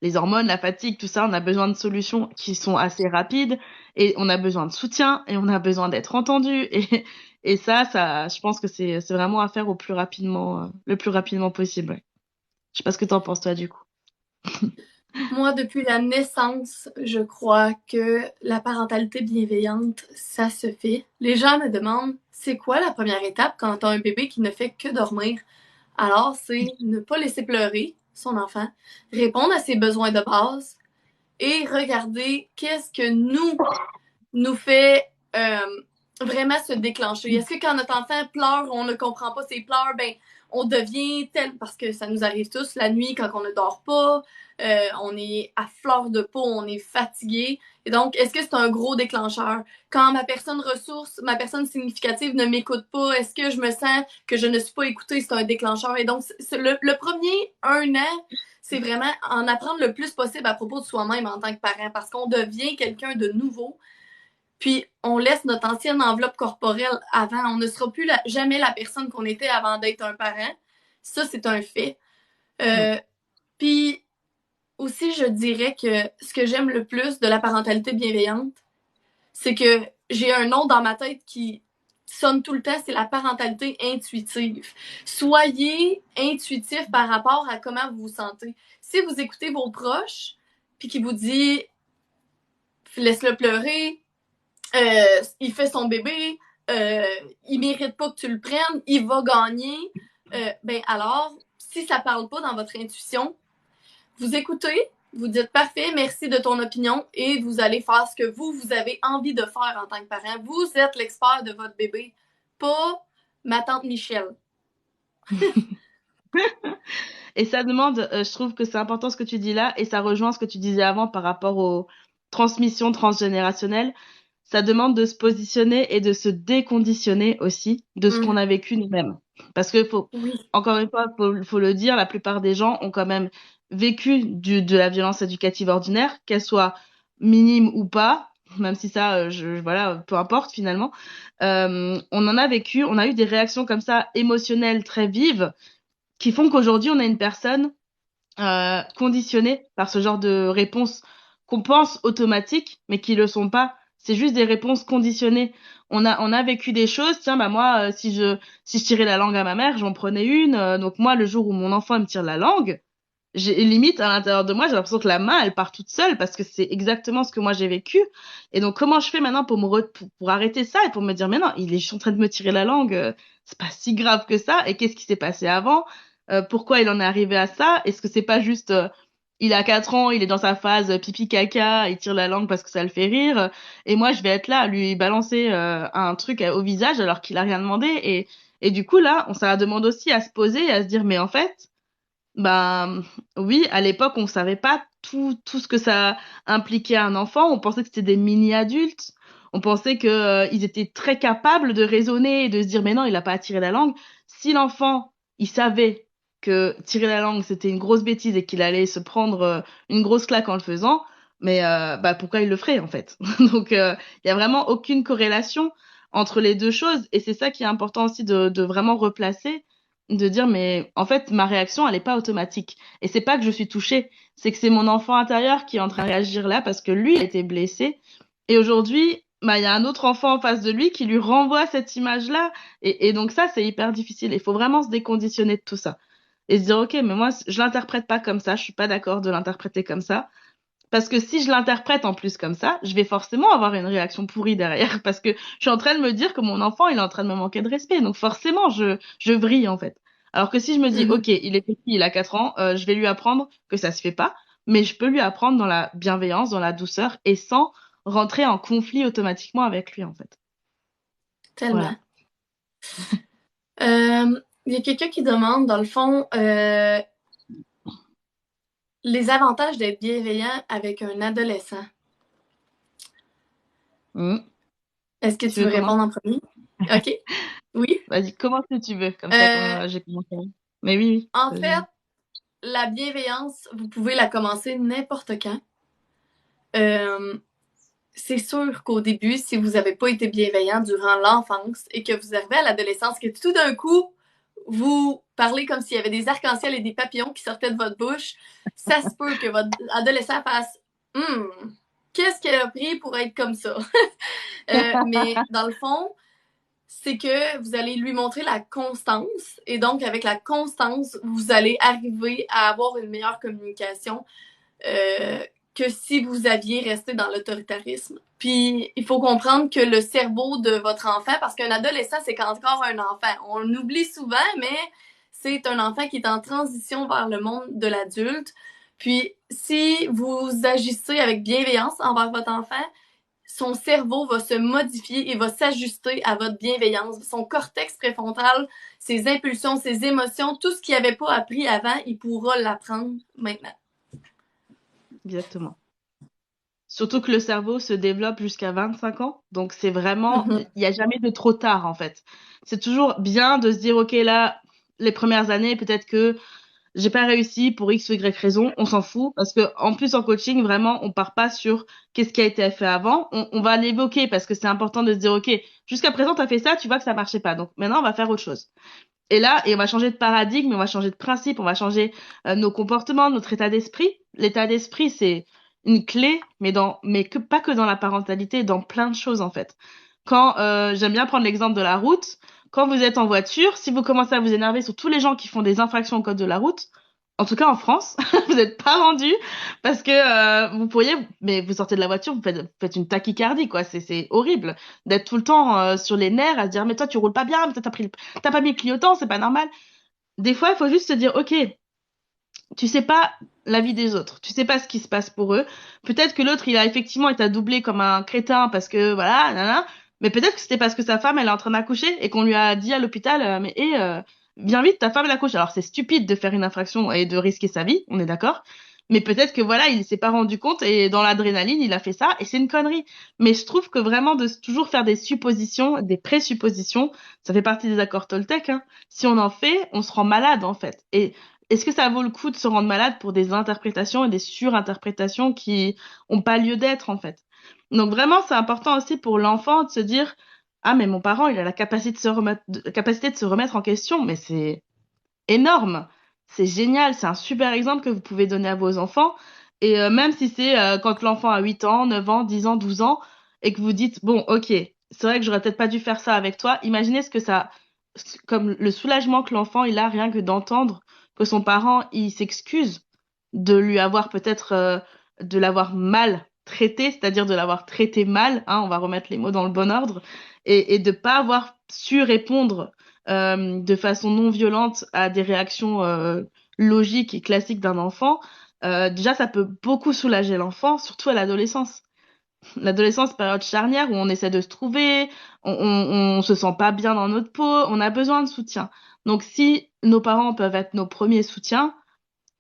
[SPEAKER 1] les hormones, la fatigue, tout ça, on a besoin de solutions qui sont assez rapides et on a besoin de soutien et on a besoin d'être entendu et ça, je pense que c'est vraiment à faire au plus rapidement, le plus rapidement possible. Ouais. Je sais pas ce que t'en penses toi du coup.
[SPEAKER 2] Moi, depuis la naissance, je crois que la parentalité bienveillante, ça se fait. Les gens me demandent, c'est quoi la première étape quand t'as un bébé qui ne fait que dormir? Alors, c'est ne pas laisser pleurer son enfant, répondre à ses besoins de base et regarder qu'est-ce que nous fait vraiment se déclencher. Est-ce que quand notre enfant pleure, on ne comprend pas ses pleurs, ben on devient tel, parce que ça nous arrive tous la nuit quand on ne dort pas, on est à fleur de peau, on est fatigué. Et donc, est-ce que c'est un gros déclencheur? Quand ma personne ressource, ma personne significative ne m'écoute pas, est-ce que je me sens que je ne suis pas écoutée? C'est un déclencheur. Et donc, le premier 1 an, c'est vraiment en apprendre le plus possible à propos de soi-même en tant que parent, parce qu'on devient quelqu'un de nouveau. Puis on laisse notre ancienne enveloppe corporelle avant. On ne sera plus jamais la personne qu'on était avant d'être un parent. Ça, c'est un fait.
[SPEAKER 1] Mm.
[SPEAKER 2] Puis aussi, je dirais que ce que j'aime le plus de la parentalité bienveillante, c'est que j'ai un nom dans ma tête qui sonne tout le temps, c'est la parentalité intuitive. Soyez intuitif par rapport à comment vous vous sentez. Si vous écoutez vos proches, puis qui vous dit laisse-le pleurer, il fait son bébé, il mérite pas que tu le prennes, il va gagner. Ben alors, si ça parle pas dans votre intuition, vous écoutez, vous dites parfait, merci de ton opinion et vous allez faire ce que vous avez envie de faire en tant que parent. Vous êtes l'expert de votre bébé, pas ma tante Michel.
[SPEAKER 1] Et ça demande, je trouve que c'est important ce que tu dis là, et ça rejoint ce que tu disais avant par rapport aux transmissions transgénérationnelles. Ça demande de se positionner et de se déconditionner aussi de ce qu'on a vécu nous-mêmes. Parce que
[SPEAKER 2] Oui.
[SPEAKER 1] encore une fois, faut le dire, la plupart des gens ont quand même vécu de la violence éducative ordinaire, qu'elle soit minime ou pas, même si ça, voilà, peu importe finalement. On en a vécu, on a eu des réactions comme ça émotionnelles très vives qui font qu'aujourd'hui, on a une personne conditionnée par ce genre de réponses qu'on pense automatiques, mais qui le sont pas. C'est juste des réponses conditionnées. On a vécu des choses. Tiens, bah moi, si je tirais la langue à ma mère, j'en prenais une. Donc moi, le jour où mon enfant me tire la langue, j'ai limite à l'intérieur de moi, j'ai l'impression que la main, elle part toute seule parce que c'est exactement ce que moi j'ai vécu. Et donc, comment je fais maintenant pour arrêter ça et pour me dire, mais non, il est juste en train de me tirer la langue, c'est pas si grave que ça. Et qu'est-ce qui s'est passé avant? Pourquoi il en est arrivé à ça? Est-ce que c'est pas juste, il a 4 ans, il est dans sa phase pipi caca, il tire la langue parce que ça le fait rire, et moi je vais être là à lui balancer un truc au visage alors qu'il a rien demandé. Et du coup là, ça demande aussi à se poser et à se dire, mais en fait, ben oui, à l'époque, on savait pas tout ce que ça impliquait un enfant. On pensait que c'était des mini-adultes. On pensait que, ils étaient très capables de raisonner et de se dire, mais non, il a pas à tirer la langue. Si l'enfant, il savait que tirer la langue, c'était une grosse bêtise et qu'il allait se prendre une grosse claque en le faisant, mais bah pourquoi il le ferait en fait? Donc, il y a vraiment aucune corrélation entre les deux choses. Et c'est ça qui est important aussi de vraiment replacer, de dire mais en fait ma réaction elle est pas automatique et c'est pas que je suis touchée, c'est que c'est mon enfant intérieur qui est en train de réagir là parce que lui a été blessé et aujourd'hui bah il y a un autre enfant en face de lui qui lui renvoie cette image là et donc ça c'est hyper difficile, il faut vraiment se déconditionner de tout ça et se dire ok mais moi je l'interprète pas comme ça, je suis pas d'accord de l'interpréter comme ça parce que si je l'interprète en plus comme ça, je vais forcément avoir une réaction pourrie derrière parce que je suis en train de me dire que mon enfant, il est en train de me manquer de respect. Donc forcément, je vrille en fait. Alors que si je me dis,
[SPEAKER 2] Mhm.
[SPEAKER 1] OK, il est petit, il a 4 ans, je vais lui apprendre que ça se fait pas. mais je peux lui apprendre dans la bienveillance, dans la douceur et sans rentrer en conflit automatiquement avec lui, en fait.
[SPEAKER 2] Tellement.
[SPEAKER 1] Voilà.
[SPEAKER 2] Il y a quelqu'un qui demande, dans le fond, les avantages d'être bienveillant avec un adolescent. Est-ce que
[SPEAKER 1] Tu
[SPEAKER 2] tu
[SPEAKER 1] veux
[SPEAKER 2] veux
[SPEAKER 1] commencer?
[SPEAKER 2] répondre en premier? OK. Oui.
[SPEAKER 1] Vas-y, commence si tu veux, comme ça, comme
[SPEAKER 2] Euh,
[SPEAKER 1] j'ai commencé. Mais oui,
[SPEAKER 2] en
[SPEAKER 1] oui.
[SPEAKER 2] fait, la bienveillance, vous pouvez la commencer n'importe quand. Euh, c'est sûr qu'au début, si vous n'avez pas été bienveillant durant l'enfance et que vous arrivez à l'adolescence, que tout d'un coup, vous parlez comme s'il y avait des arcs-en-ciel et des papillons qui sortaient de votre bouche, ça se peut que votre adolescent fasse qu'est-ce qu'elle a pris pour être comme ça? Mais dans le fond, c'est que vous allez lui montrer la constance et donc avec la constance, vous allez arriver à avoir une meilleure communication euh, que si vous aviez resté dans l'autoritarisme. Puis il faut comprendre que le cerveau de votre enfant, parce qu'un adolescent, c'est encore un enfant. On l'oublie souvent, mais c'est un enfant qui est en transition vers le monde de l'adulte. Puis si vous agissez avec bienveillance envers votre enfant, son cerveau va se modifier et va s'ajuster à votre bienveillance. Son cortex préfrontal, ses impulsions, ses émotions, tout ce qu'il n'avait pas appris avant, il pourra l'apprendre maintenant.
[SPEAKER 1] Exactement. Surtout que le cerveau se développe jusqu'à 25 ans. Donc, c'est vraiment, il
[SPEAKER 2] Mm-hmm.
[SPEAKER 1] n'y a jamais de trop tard, en fait. C'est toujours bien de se dire, OK, là, les premières années, peut-être que j'ai pas réussi pour X ou Y raison, on s'en fout. Parce que, en plus, en coaching, vraiment, on part pas sur qu'est-ce qui a été fait avant. On va l'évoquer parce que c'est important de se dire, OK, jusqu'à présent, tu as fait ça, tu vois que ça marchait pas. Donc, maintenant, on va faire autre chose. Et là, on va changer de paradigme, on va changer de principe, on va changer nos comportements, notre état d'esprit. L'état d'esprit, c'est une clé, mais pas que dans la parentalité, dans plein de choses en fait. Quand j'aime bien prendre l'exemple de la route, quand vous êtes en voiture, si vous commencez à vous énerver sur tous les gens qui font des infractions au code de la route, en tout cas en France, vous n'êtes pas rendu parce que vous pourriez, mais vous sortez de la voiture, vous faites une tachycardie quoi. C'est horrible d'être tout le temps sur les nerfs à se dire mais toi tu roules pas bien, mais toi t'as pas mis le clignotant, c'est pas normal. Des fois, il faut juste se dire, OK, tu sais pas la vie des autres, tu sais pas ce qui se passe pour eux. Peut-être que l'autre, il a effectivement été doublé comme un crétin parce que voilà, nanana. Mais peut-être que c'était parce que sa femme, elle est en train d'accoucher et qu'on lui a dit à l'hôpital, viens vite, ta femme elle accouche. Alors c'est stupide de faire une infraction et de risquer sa vie, on est d'accord. Mais peut-être que voilà, il s'est pas rendu compte et dans l'adrénaline, il a fait ça et c'est une connerie. Mais je trouve que vraiment de toujours faire des suppositions, des présuppositions, ça fait partie des accords Toltec, hein. Si on en fait, on se rend malade en fait. Et est-ce que ça vaut le coup de se rendre malade pour des interprétations et des surinterprétations qui ont pas lieu d'être en fait? Donc vraiment, c'est important aussi pour l'enfant de se dire, ah mais mon parent, il a la capacité de se remettre en question, mais c'est énorme, c'est génial, c'est un super exemple que vous pouvez donner à vos enfants. Et même si c'est quand l'enfant a 8 ans, 9 ans, 10 ans, 12 ans, et que vous dites, bon, ok, c'est vrai que j'aurais peut-être pas dû faire ça avec toi, imaginez ce que ça, comme le soulagement que l'enfant il a rien que d'entendre que son parent il s'excuse de lui avoir peut-être de l'avoir mal traité, c'est-à-dire de l'avoir traité mal, hein, on va remettre les mots dans le bon ordre, et de pas avoir su répondre de façon non violente à des réactions logiques et classiques d'un enfant, déjà ça peut beaucoup soulager l'enfant, surtout à l'adolescence. L'adolescence, période charnière où on essaie de se trouver, on se sent pas bien dans notre peau, on a besoin de soutien. Donc si nos parents peuvent être nos premiers soutiens,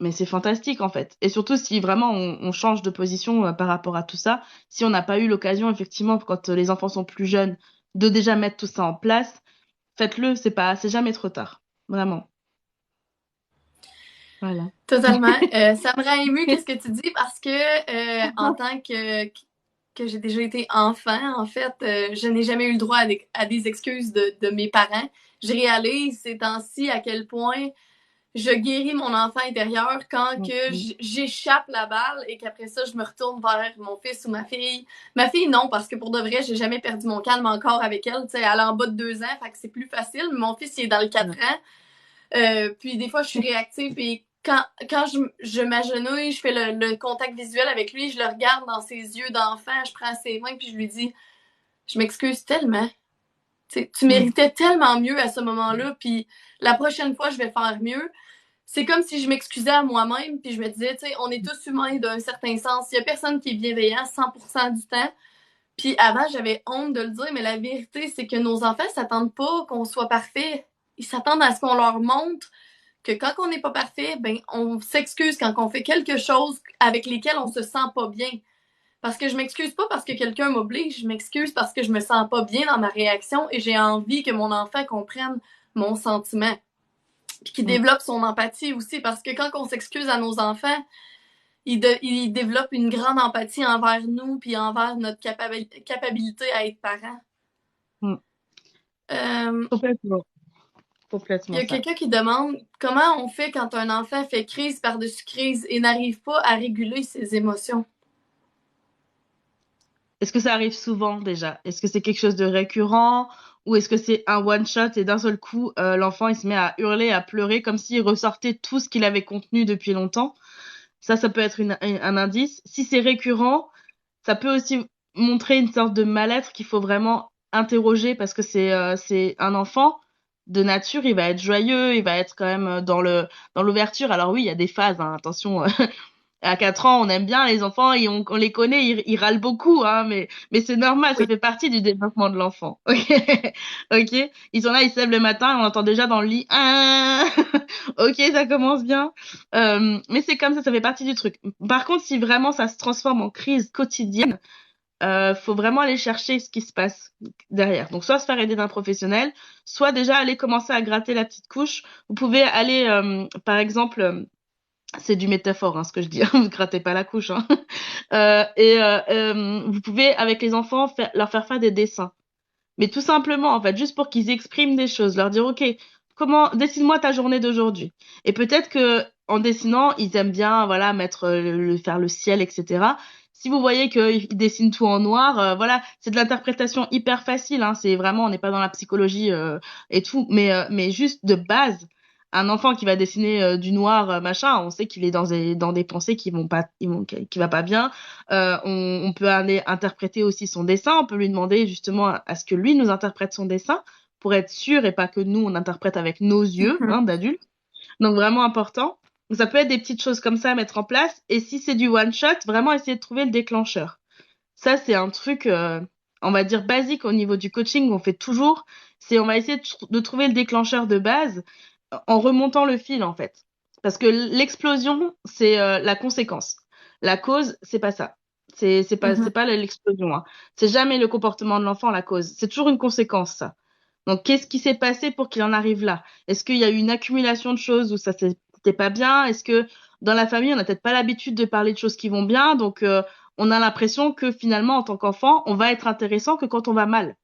[SPEAKER 1] mais c'est fantastique en fait. Et surtout si vraiment on change de position par rapport à tout ça, si on n'a pas eu l'occasion effectivement quand les enfants sont plus jeunes de déjà mettre tout ça en place, faites-le, c'est jamais trop tard. Vraiment. Voilà.
[SPEAKER 2] Totalement. Ça me rend émue qu'est-ce que tu dis parce que en tant que j'ai déjà été enfant, en fait, je n'ai jamais eu le droit à des excuses de mes parents. Je réalise ces temps-ci à quel point je guéris mon enfant intérieur quand que
[SPEAKER 1] Mhm.
[SPEAKER 2] j'échappe la balle et qu'après ça, je me retourne vers mon fils ou ma fille. Ma fille, non, parce que pour de vrai, j'ai jamais perdu mon calme encore avec elle. Tu sais, elle est en bas de 2 ans, fait que c'est plus facile. Mais mon fils, il est dans le 4 ans. Puis des fois, je suis réactive et quand je m'agenouille, je fais le contact visuel avec lui, je le regarde dans ses yeux d'enfant, je prends ses mains puis je lui dis, je m'excuse tellement. Tu
[SPEAKER 1] Mhm.
[SPEAKER 2] méritais tellement mieux à ce moment-là, puis la prochaine fois, je vais faire mieux. c'est comme si je m'excusais à moi-même, puis je me disais, tu sais, on est tous humains d'un certain sens. Il y a personne qui est bienveillant 100% du temps. Puis avant, j'avais honte de le dire, mais la vérité, c'est que nos enfants s'attendent pas qu'on soit parfait. Ils s'attendent à ce qu'on leur montre que quand on n'est pas parfait, ben on s'excuse quand on fait quelque chose avec lesquels on se sent pas bien. Parce que je m'excuse pas parce que quelqu'un m'oblige, je m'excuse parce que je me sens pas bien dans ma réaction et j'ai envie que mon enfant comprenne mon sentiment. Puis qu'il
[SPEAKER 1] Mm.
[SPEAKER 2] développe son empathie aussi, parce que quand on s'excuse à nos enfants, ils développent une grande empathie envers nous puis envers notre capacité à être parent.
[SPEAKER 1] Mm.
[SPEAKER 2] Euh,
[SPEAKER 1] Complètement.
[SPEAKER 2] Il
[SPEAKER 1] Complètement
[SPEAKER 2] y a
[SPEAKER 1] ça.
[SPEAKER 2] quelqu'un qui demande comment on fait quand un enfant fait crise par-dessus crise et n'arrive pas à réguler ses émotions.
[SPEAKER 1] Est-ce que ça arrive souvent déjà? Est-ce que c'est quelque chose de récurrent ou est-ce que c'est un one shot et d'un seul coup, l'enfant il se met à hurler, à pleurer comme s'il ressortait tout ce qu'il avait contenu depuis longtemps? Ça peut être un indice. Si c'est récurrent, ça peut aussi montrer une sorte de mal-être qu'il faut vraiment interroger parce que c'est un enfant de nature, il va être joyeux, il va être quand même dans l'ouverture. Alors oui, il y a des phases, hein, attention. À 4 ans, on aime bien les enfants et on les connaît, ils râlent beaucoup, hein, mais c'est normal, ça
[SPEAKER 2] Oui.
[SPEAKER 1] fait partie du développement de l'enfant. Ok, ok. Ils sont là, ils se lèvent le matin, on entend déjà dans le lit. Ah ok, ça commence bien. Mais c'est comme ça fait partie du truc. Par contre, si vraiment ça se transforme en crise quotidienne, faut vraiment aller chercher ce qui se passe derrière. Donc, soit se faire aider d'un professionnel, soit déjà aller commencer à gratter la petite couche. Vous pouvez aller, par exemple, c'est du métaphore, hein, ce que je dis. Vous grattez pas la couche. Hein. Vous pouvez, avec les enfants, leur faire faire des dessins. Mais tout simplement, en fait, juste pour qu'ils expriment des choses, leur dire, OK, dessine-moi ta journée d'aujourd'hui. Et peut-être que en dessinant, ils aiment bien, voilà, mettre, faire le ciel, etc. Si vous voyez qu'ils dessinent tout en noir, voilà, c'est de l'interprétation hyper facile, hein. C'est vraiment, on n'est pas dans la psychologie, et tout, mais juste de base, un enfant qui va dessiner du noir, machin, on sait qu'il est dans des pensées qui va pas bien. On peut aller interpréter aussi son dessin. On peut lui demander justement à ce que lui nous interprète son dessin pour être sûr et pas que nous on interprète avec nos yeux, hein, d'adultes. Donc vraiment important. Donc, ça peut être des petites choses comme ça à mettre en place. Et si c'est du one shot, vraiment essayer de trouver le déclencheur. Ça c'est un truc, on va dire basique au niveau du coaching qu'on fait toujours. C'est on va essayer de trouver le déclencheur de base en remontant le fil en fait. Parce que l'explosion c'est la conséquence. La cause c'est pas ça. C'est pas l'explosion. Hein. C'est jamais le comportement de l'enfant la cause. C'est toujours une conséquence ça. Donc qu'est-ce qui s'est passé pour qu'il en arrive là? Est-ce qu'il y a eu une accumulation de choses où c'était pas bien? Est-ce que dans la famille on n'a peut-être pas l'habitude de parler de choses qui vont bien, donc on a l'impression que finalement en tant qu'enfant on va être intéressant que quand on va mal.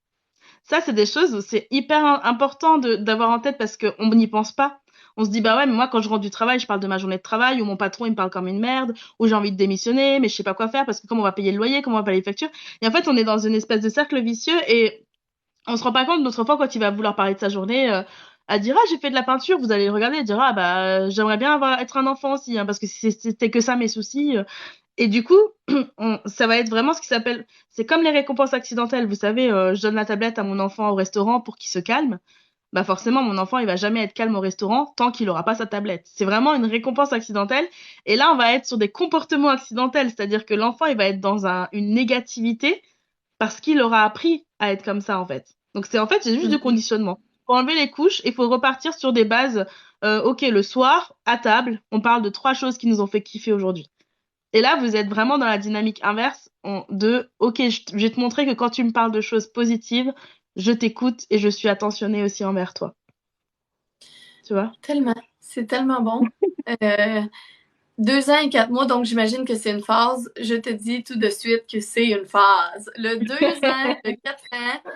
[SPEAKER 1] Ça, c'est des choses où c'est hyper important d'avoir en tête parce qu'on n'y pense pas. On se dit, bah ouais, mais moi, quand je rentre du travail, je parle de ma journée de travail, ou mon patron, il me parle comme une merde, ou j'ai envie de démissionner, mais je sais pas quoi faire parce que comment on va payer le loyer, comment on va payer les factures. Et en fait, on est dans une espèce de cercle vicieux et on se rend pas compte notre enfant quand il va vouloir parler de sa journée, à dire, ah, j'ai fait de la peinture, vous allez le regarder et dire, ah, bah, j'aimerais bien être un enfant aussi, hein, parce que si c'était que ça mes soucis, et du coup, ça va être vraiment ce qui s'appelle, c'est comme les récompenses accidentelles. Vous savez, je donne la tablette à mon enfant au restaurant pour qu'il se calme. Bah forcément, mon enfant, il va jamais être calme au restaurant tant qu'il aura pas sa tablette. C'est vraiment une récompense accidentelle. Et là, on va être sur des comportements accidentels, c'est-à-dire que l'enfant, il va être dans une négativité parce qu'il aura appris à être comme ça, en fait. Donc c'est juste du
[SPEAKER 2] Mhm.
[SPEAKER 1] conditionnement. Faut enlever les couches et faut repartir sur des bases. Ok, le soir, à table, on parle de 3 choses qui nous ont fait kiffer aujourd'hui. Et là, vous êtes vraiment dans la dynamique inverse de, OK, je vais te montrer que quand tu me parles de choses positives, je t'écoute et je suis attentionnée aussi envers toi. Tu vois?
[SPEAKER 2] Tellement. C'est tellement bon. Euh, 2 ans et 4 mois, donc j'imagine que c'est une phase. Je te dis tout de suite que c'est une phase. Le 2 ans, le 4 ans.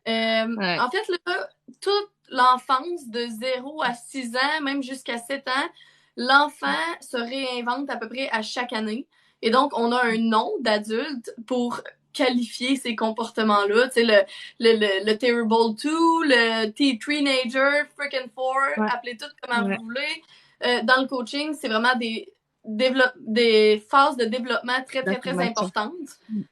[SPEAKER 1] Ouais,
[SPEAKER 2] En fait, là, toute l'enfance de 0 à 6 ans, même jusqu'à 7 ans, l'enfant se réinvente à peu près à chaque année. Et donc, on a un nom d'adulte pour qualifier ces comportements-là. Tu sais, le Terrible 2, le Teenager, Freaking Four,
[SPEAKER 1] ouais,
[SPEAKER 2] appelez tout comme
[SPEAKER 1] ouais,
[SPEAKER 2] vous voulez. Dans le coaching, c'est vraiment des phases de développement très, très, très
[SPEAKER 1] d'affirmation.
[SPEAKER 2] importantes.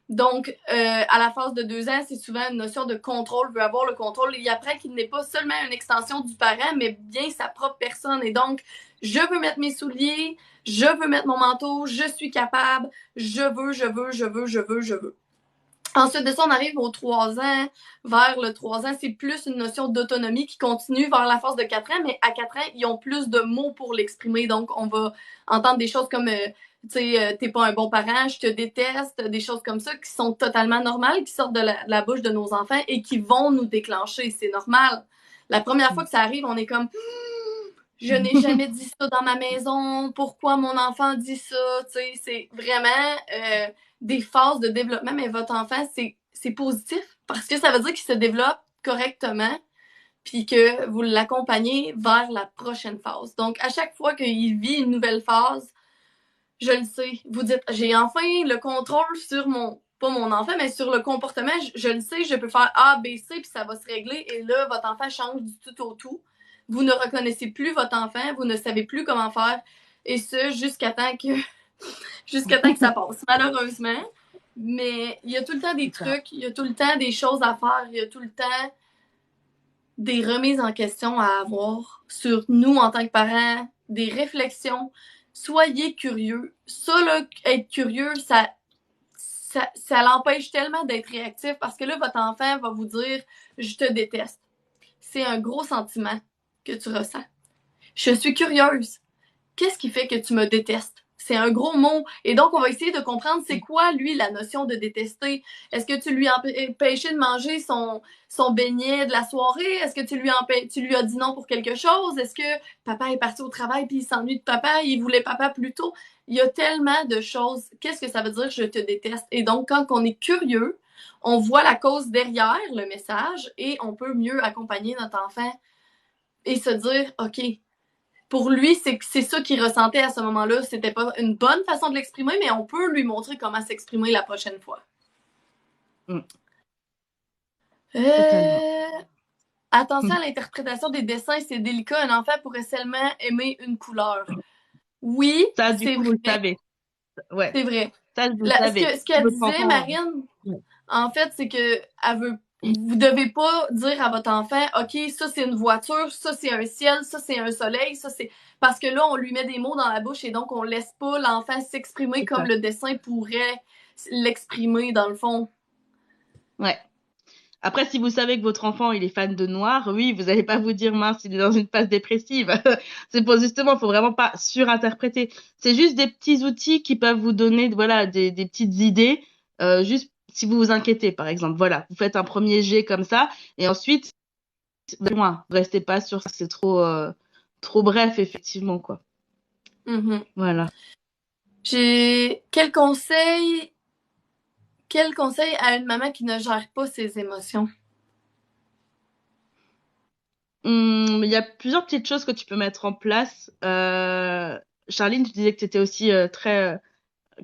[SPEAKER 2] Donc, à la phase de 2 ans, c'est souvent une notion de contrôle, veut avoir le contrôle. Il apprend qu'il n'est pas seulement une extension du parent, mais bien sa propre personne. Et donc, je veux mettre mes souliers, je veux mettre mon manteau, je suis capable, je veux, je veux, je veux, je veux, je veux. Ensuite de ça, on arrive aux 3 ans. Vers le 3 ans, c'est plus une notion d'autonomie qui continue vers la phase de 4 ans, mais à 4 ans, ils ont plus de mots pour l'exprimer. Donc, on va entendre des choses comme, tu sais, t'es pas un bon parent, je te déteste, des choses comme ça qui sont totalement normales, qui sortent de la bouche de nos enfants et qui vont nous déclencher. C'est normal. La première fois que ça arrive, on est comme, je n'ai jamais dit ça dans ma maison, pourquoi mon enfant dit ça, tu sais, c'est vraiment des phases de développement, mais votre enfant, c'est positif parce que ça veut dire qu'il se développe correctement puis que vous l'accompagnez vers la prochaine phase. Donc, à chaque fois qu'il vit une nouvelle phase, je le sais, vous dites, j'ai enfin le contrôle sur pas mon enfant, mais sur le comportement, je le sais, je peux faire A, B, C, puis ça va se régler, et là, votre enfant change du tout au tout. Vous ne reconnaissez plus votre enfant, vous ne savez plus comment faire, et ce, jusqu'à temps que ça passe, malheureusement. Mais il y a tout le temps des trucs, il y a tout le temps des choses à faire, il y a tout le temps des remises en question à avoir sur nous en tant que parents, des réflexions. Soyez curieux. Ça, là, être curieux, ça l'empêche tellement d'être réactif parce que là, votre enfant va vous dire « je te déteste ». C'est un gros sentiment que tu ressens. Je suis curieuse. Qu'est-ce qui fait que tu me détestes? C'est un gros mot. Et donc, on va essayer de comprendre c'est quoi, lui, la notion de détester. Est-ce que tu lui as empêché de manger son beignet de la soirée? Est-ce que tu lui as dit non pour quelque chose? Est-ce que papa est parti au travail puis il s'ennuie de papa? Il voulait papa plus tôt? Il y a tellement de choses. Qu'est-ce que ça veut dire je te déteste? Et donc, quand on est curieux, on voit la cause derrière le message et on peut mieux accompagner notre enfant et se dire, OK, pour lui, c'est ça qu'il ressentait à ce moment-là. C'était pas une bonne façon de l'exprimer, mais on peut lui montrer comment s'exprimer la prochaine fois.
[SPEAKER 1] Totalement.
[SPEAKER 2] Attention à l'interprétation des dessins, c'est délicat. Un enfant pourrait seulement aimer une couleur. Oui,
[SPEAKER 1] Ça, du
[SPEAKER 2] c'est
[SPEAKER 1] coup, vous le
[SPEAKER 2] vrai.
[SPEAKER 1] savez. Ouais.
[SPEAKER 2] C'est vrai.
[SPEAKER 1] Ça, vous le savez.
[SPEAKER 2] Ce qu'elle
[SPEAKER 1] Votre
[SPEAKER 2] disait,
[SPEAKER 1] enfant.
[SPEAKER 2] Marine, en fait, c'est que vous devez pas dire à votre enfant, OK, ça c'est une voiture, ça c'est un ciel, ça c'est un soleil, ça c'est. Parce que là, on lui met des mots dans la bouche et donc on laisse pas l'enfant s'exprimer comme le dessin pourrait l'exprimer dans le fond.
[SPEAKER 1] Ouais. Après, si vous savez que votre enfant, il est fan de noir, oui, vous n'allez pas vous dire, mince, il est dans une phase dépressive. C'est pour justement, faut vraiment pas surinterpréter. C'est juste des petits outils qui peuvent vous donner, voilà, des petites idées, juste si vous vous inquiétez, par exemple. Voilà, vous faites un premier jet comme ça, et ensuite, vous allez loin. Vous restez pas sur, c'est trop bref, effectivement, quoi.
[SPEAKER 2] Mm-hmm.
[SPEAKER 1] Voilà.
[SPEAKER 2] J'ai quel conseil à une maman qui ne gère pas ses émotions?
[SPEAKER 1] Il y a plusieurs petites choses que tu peux mettre en place. Charline, tu disais que tu étais aussi très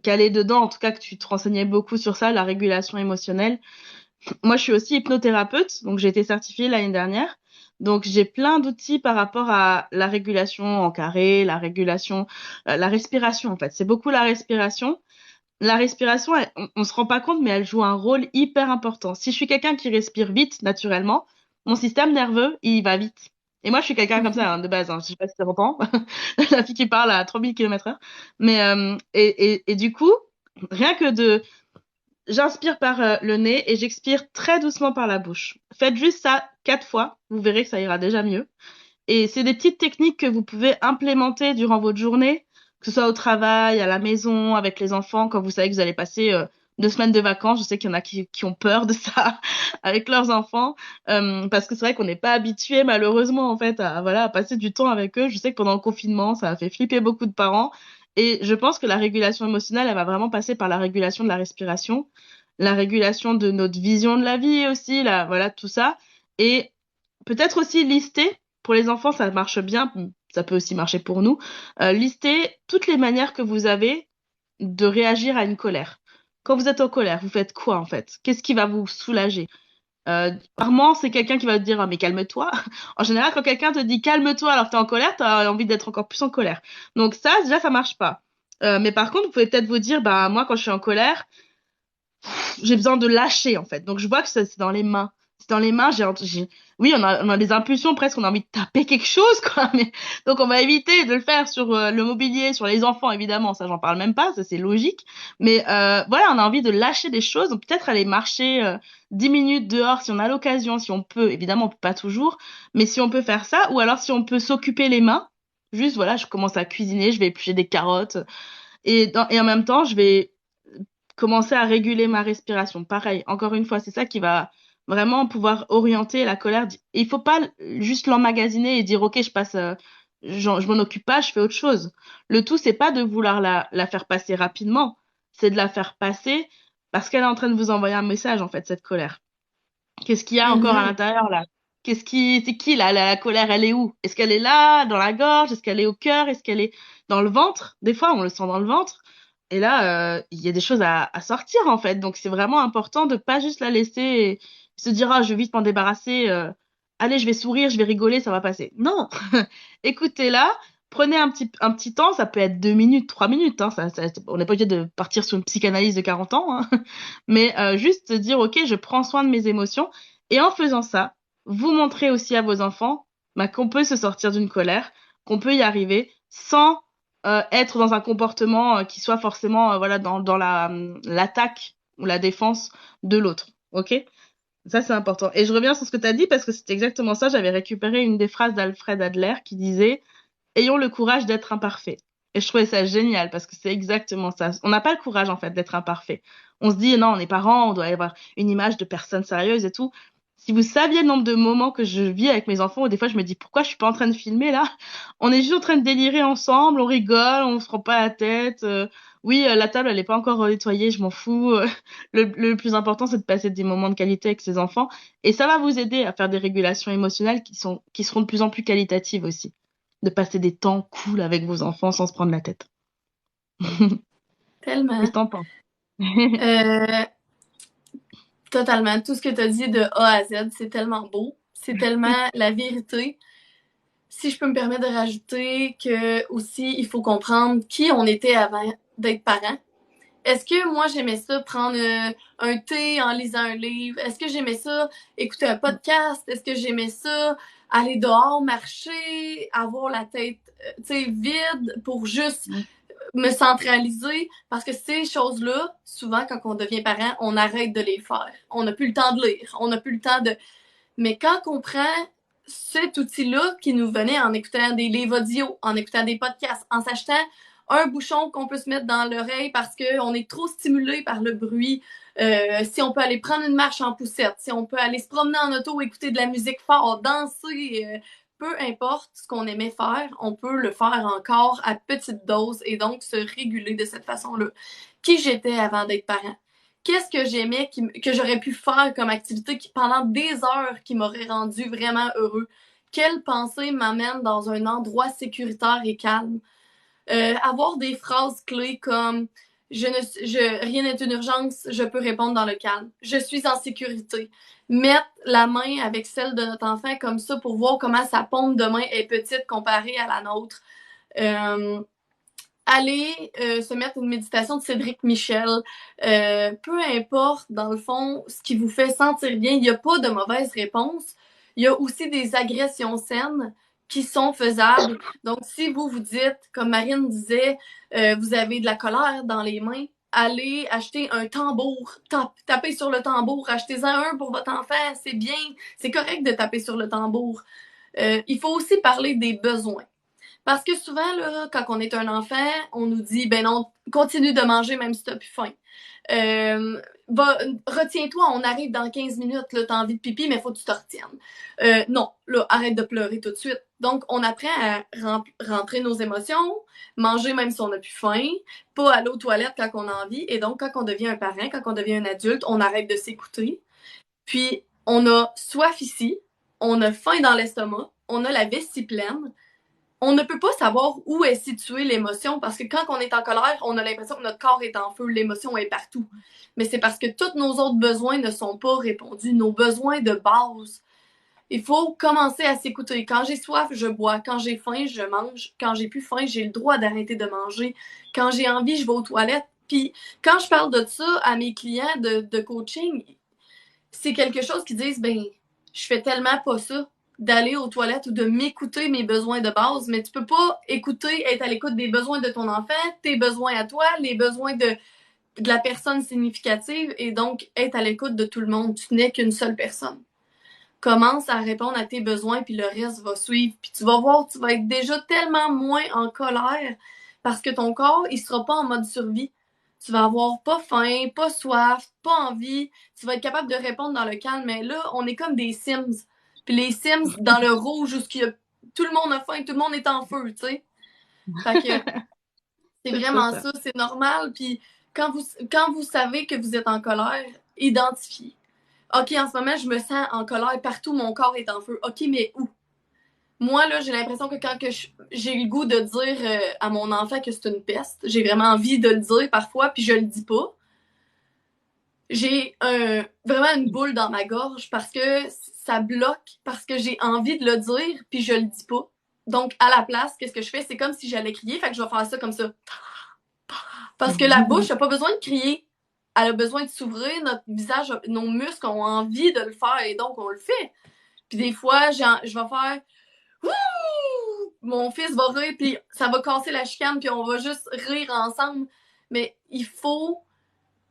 [SPEAKER 1] calée dedans, en tout cas que tu te renseignais beaucoup sur ça, la régulation émotionnelle. Moi, je suis aussi hypnothérapeute, donc j'ai été certifiée l'année dernière. Donc j'ai plein d'outils par rapport à la régulation en carré, la régulation, la respiration en fait. C'est beaucoup la respiration. La respiration, on se rend pas compte, mais elle joue un rôle hyper important. Si je suis quelqu'un qui respire vite, naturellement, mon système nerveux, il va vite. Et moi, je suis quelqu'un comme ça, hein, de base. Hein. Je sais pas si ça s'entend. La fille qui parle à 3000 km/h. Mais, et du coup, rien que j'inspire par le nez et j'expire très doucement par la bouche. Faites juste ça 4 fois. Vous verrez que ça ira déjà mieux. Et c'est des petites techniques que vous pouvez implémenter durant votre journée, que ce soit au travail, à la maison, avec les enfants, quand vous savez que vous allez passer 2 semaines de vacances. Je sais qu'il y en a qui ont peur de ça avec leurs enfants, parce que c'est vrai qu'on n'est pas habitué malheureusement en fait à passer du temps avec eux. Je sais que pendant le confinement, ça a fait flipper beaucoup de parents. Et je pense que la régulation émotionnelle, elle va vraiment passer par la régulation de la respiration, la régulation de notre vision de la vie aussi, voilà, tout ça. Et peut-être aussi lister pour les enfants, ça marche bien, ça peut aussi marcher pour nous. Listez toutes les manières que vous avez de réagir à une colère. Quand vous êtes en colère, vous faites quoi en fait? Qu'est-ce qui va vous soulager? Rarement, c'est quelqu'un qui va te dire ah, mais calme-toi. En général, quand quelqu'un te dit calme-toi alors que t'es en colère, t'as envie d'être encore plus en colère. Donc ça, déjà, ça marche pas. Mais par contre, vous pouvez peut-être vous dire bah moi, quand je suis en colère, j'ai besoin de lâcher en fait. Donc je vois que c'est dans les mains. dans les mains, oui, on a des impulsions presque, on a envie de taper quelque chose, quoi. Mais donc on va éviter de le faire sur le mobilier, sur les enfants, évidemment. Ça, j'en parle même pas, ça c'est logique. Mais voilà, on a envie de lâcher des choses, donc peut-être aller marcher 10 minutes dehors si on a l'occasion, si on peut. Évidemment, on peut pas toujours, mais si on peut faire ça, ou alors si on peut s'occuper les mains. Juste, voilà, je commence à cuisiner, je vais éplucher des carottes, et en même temps, je vais commencer à réguler ma respiration. Pareil, encore une fois, c'est ça qui va vraiment pouvoir orienter la colère. Il faut pas juste l'emmagasiner et dire, OK, je m'en occupe pas, je fais autre chose. Le tout, c'est pas de vouloir la faire passer rapidement, c'est de la faire passer parce qu'elle est en train de vous envoyer un message, en fait, cette colère. Qu'est-ce qu'il y a encore à
[SPEAKER 2] Mhm.
[SPEAKER 1] l'intérieur, là? C'est qui, là, la colère, elle est où? Est-ce qu'elle est là, dans la gorge? Est-ce qu'elle est au cœur? Est-ce qu'elle est dans le ventre? Des fois, on le sent dans le ventre. Et là, il y a des choses à sortir, en fait. Donc, c'est vraiment important de pas juste la laisser et se dire, ah, je vais vite m'en débarrasser. Allez, je vais sourire, je vais rigoler, ça va passer. Non! Écoutez-la, prenez un petit temps, ça peut être 2 minutes, 3 minutes, hein, on n'est pas obligé de partir sur une psychanalyse de 40 ans, hein. Mais juste se dire, OK, je prends soin de mes émotions. Et en faisant ça, vous montrez aussi à vos enfants bah, qu'on peut se sortir d'une colère, qu'on peut y arriver sans être dans un comportement qui soit forcément voilà, dans l'attaque ou la défense de l'autre. OK? Ça, c'est important. Et je reviens sur ce que tu as dit parce que c'est exactement ça. J'avais récupéré une des phrases d'Alfred Adler qui disait ayons le courage d'être imparfait. Et je trouvais ça génial parce que c'est exactement ça. On n'a pas le courage en fait d'être imparfait. On se dit non, on est parents, on doit avoir une image de personne sérieuse et tout. Si vous saviez le nombre de moments que je vis avec mes enfants, où des fois je me dis pourquoi je suis pas en train de filmer là? On est juste en train de délirer ensemble, on rigole, on se prend pas la tête. Oui, la table elle est pas encore nettoyée, je m'en fous. Le plus important c'est de passer des moments de qualité avec ses enfants et ça va vous aider à faire des régulations émotionnelles qui seront de plus en plus qualitatives aussi de passer des temps cool avec vos enfants sans se prendre la tête. Qu'est-ce que
[SPEAKER 2] Tellement.
[SPEAKER 1] t'en penses?
[SPEAKER 2] Euh, Totalement. Tout ce que tu as dit de A à Z, c'est tellement beau. C'est tellement la vérité. Si je peux me permettre de rajouter que aussi, il faut comprendre qui on était avant d'être parent. Est-ce que moi j'aimais ça prendre un thé en lisant un livre? Est-ce que j'aimais ça écouter un podcast? Est-ce que j'aimais ça aller dehors, marcher, avoir la tête vide pour juste me centraliser? Parce que ces choses-là, souvent quand on devient parent, on arrête de les faire. On n'a plus le temps de lire, on n'a plus le temps de... Mais quand on prend cet outil-là qui nous venait en écoutant des livres audio, en écoutant des podcasts, en s'achetant un bouchon qu'on peut se mettre dans l'oreille parce qu'on est trop stimulé par le bruit, si on peut aller prendre une marche en poussette, si on peut aller se promener en auto, écouter de la musique fort, danser, peu importe ce qu'on aimait faire, on peut le faire encore à petite dose et donc se réguler de cette façon-là. Qui j'étais avant d'être parent? Qu'est-ce que j'aimais que j'aurais pu faire comme activité pendant des heures qui m'aurait rendu vraiment heureux? Quelle pensée m'amène dans un endroit sécuritaire et calme? Avoir des phrases clés comme rien n'est une urgence, je peux répondre dans le calme. Je suis en sécurité. Mettre la main avec celle de notre enfant comme ça pour voir comment sa paume de main est petite comparée à la nôtre. Euh, Aller se mettre une méditation de Cédric Michel. Peu importe, dans le fond, ce qui vous fait sentir bien, il n'y a pas de mauvaise réponse. Il y a aussi des agressions saines qui sont faisables. Donc, si vous vous dites, comme Marine disait, vous avez de la colère dans les mains, allez acheter un tambour, tapez sur le tambour, achetez-en un pour votre enfant, c'est bien, c'est correct de taper sur le tambour. Il faut aussi parler des besoins. Parce que souvent, là, quand on est un enfant, on nous dit, ben non, continue de manger même si t'as plus faim. Retiens-toi, on arrive dans 15 minutes, là, t'as envie de pipi, mais faut que tu te retiennes. Non, là, arrête de pleurer tout de suite. Donc, on apprend à rentrer nos émotions, manger même si on n'a plus faim, pas aller aux toilettes quand on a envie. Et donc, quand on devient un parent, quand on devient un adulte, on arrête de s'écouter. Puis, on a soif ici, on a faim dans l'estomac, on a la vessie pleine, on ne peut pas savoir où est située l'émotion parce que quand on est en colère, on a l'impression que notre corps est en feu, l'émotion est partout. Mais c'est parce que tous nos autres besoins ne sont pas répondus, nos besoins de base. Il faut commencer à s'écouter. Quand j'ai soif, je bois. Quand j'ai faim, je mange. Quand j'ai plus faim, j'ai le droit d'arrêter de manger. Quand j'ai envie, je vais aux toilettes. Puis quand je parle de ça à mes clients de coaching, c'est quelque chose qui disent, ben, je fais tellement pas ça d'aller aux toilettes ou de m'écouter mes besoins de base, mais tu peux pas écouter, être à l'écoute des besoins de ton enfant, tes besoins à toi, les besoins de la personne significative et donc être à l'écoute de tout le monde. Tu n'es qu'une seule personne. Commence à répondre à tes besoins puis le reste va suivre. Puis tu vas voir, tu vas être déjà tellement moins en colère parce que ton corps, il sera pas en mode survie. Tu vas avoir pas faim, pas soif, pas envie. Tu vas être capable de répondre dans le calme. Mais là, on est comme des Sims. Puis les Sims, dans le rouge, où tout le monde a faim, tout le monde est en feu, tu sais. Fait que c'est
[SPEAKER 1] C'est trop
[SPEAKER 2] vraiment
[SPEAKER 1] ça.
[SPEAKER 2] ça, c'est normal. Puis quand vous savez que vous êtes en colère, identifiez. OK, en ce moment, je me sens en colère partout, mon corps est en feu. OK, mais où? Moi, là, j'ai l'impression que quand j'ai le goût de dire à mon enfant que c'est une peste, j'ai vraiment envie de le dire parfois, puis je le dis pas. J'ai vraiment une boule dans ma gorge parce que ça bloque, parce que j'ai envie de le dire, puis je le dis pas. Donc, à la place, qu'est-ce que je fais? C'est comme si j'allais crier, fait que je vais faire ça comme ça. Parce que la bouche n'a pas besoin de crier. Elle a besoin de s'ouvrir, notre visage, nos muscles ont envie de le faire et donc on le fait. Puis des fois, je vais faire Wouh! Mon fils va rire, puis ça va casser la chicane, puis on va juste rire ensemble. Mais il faut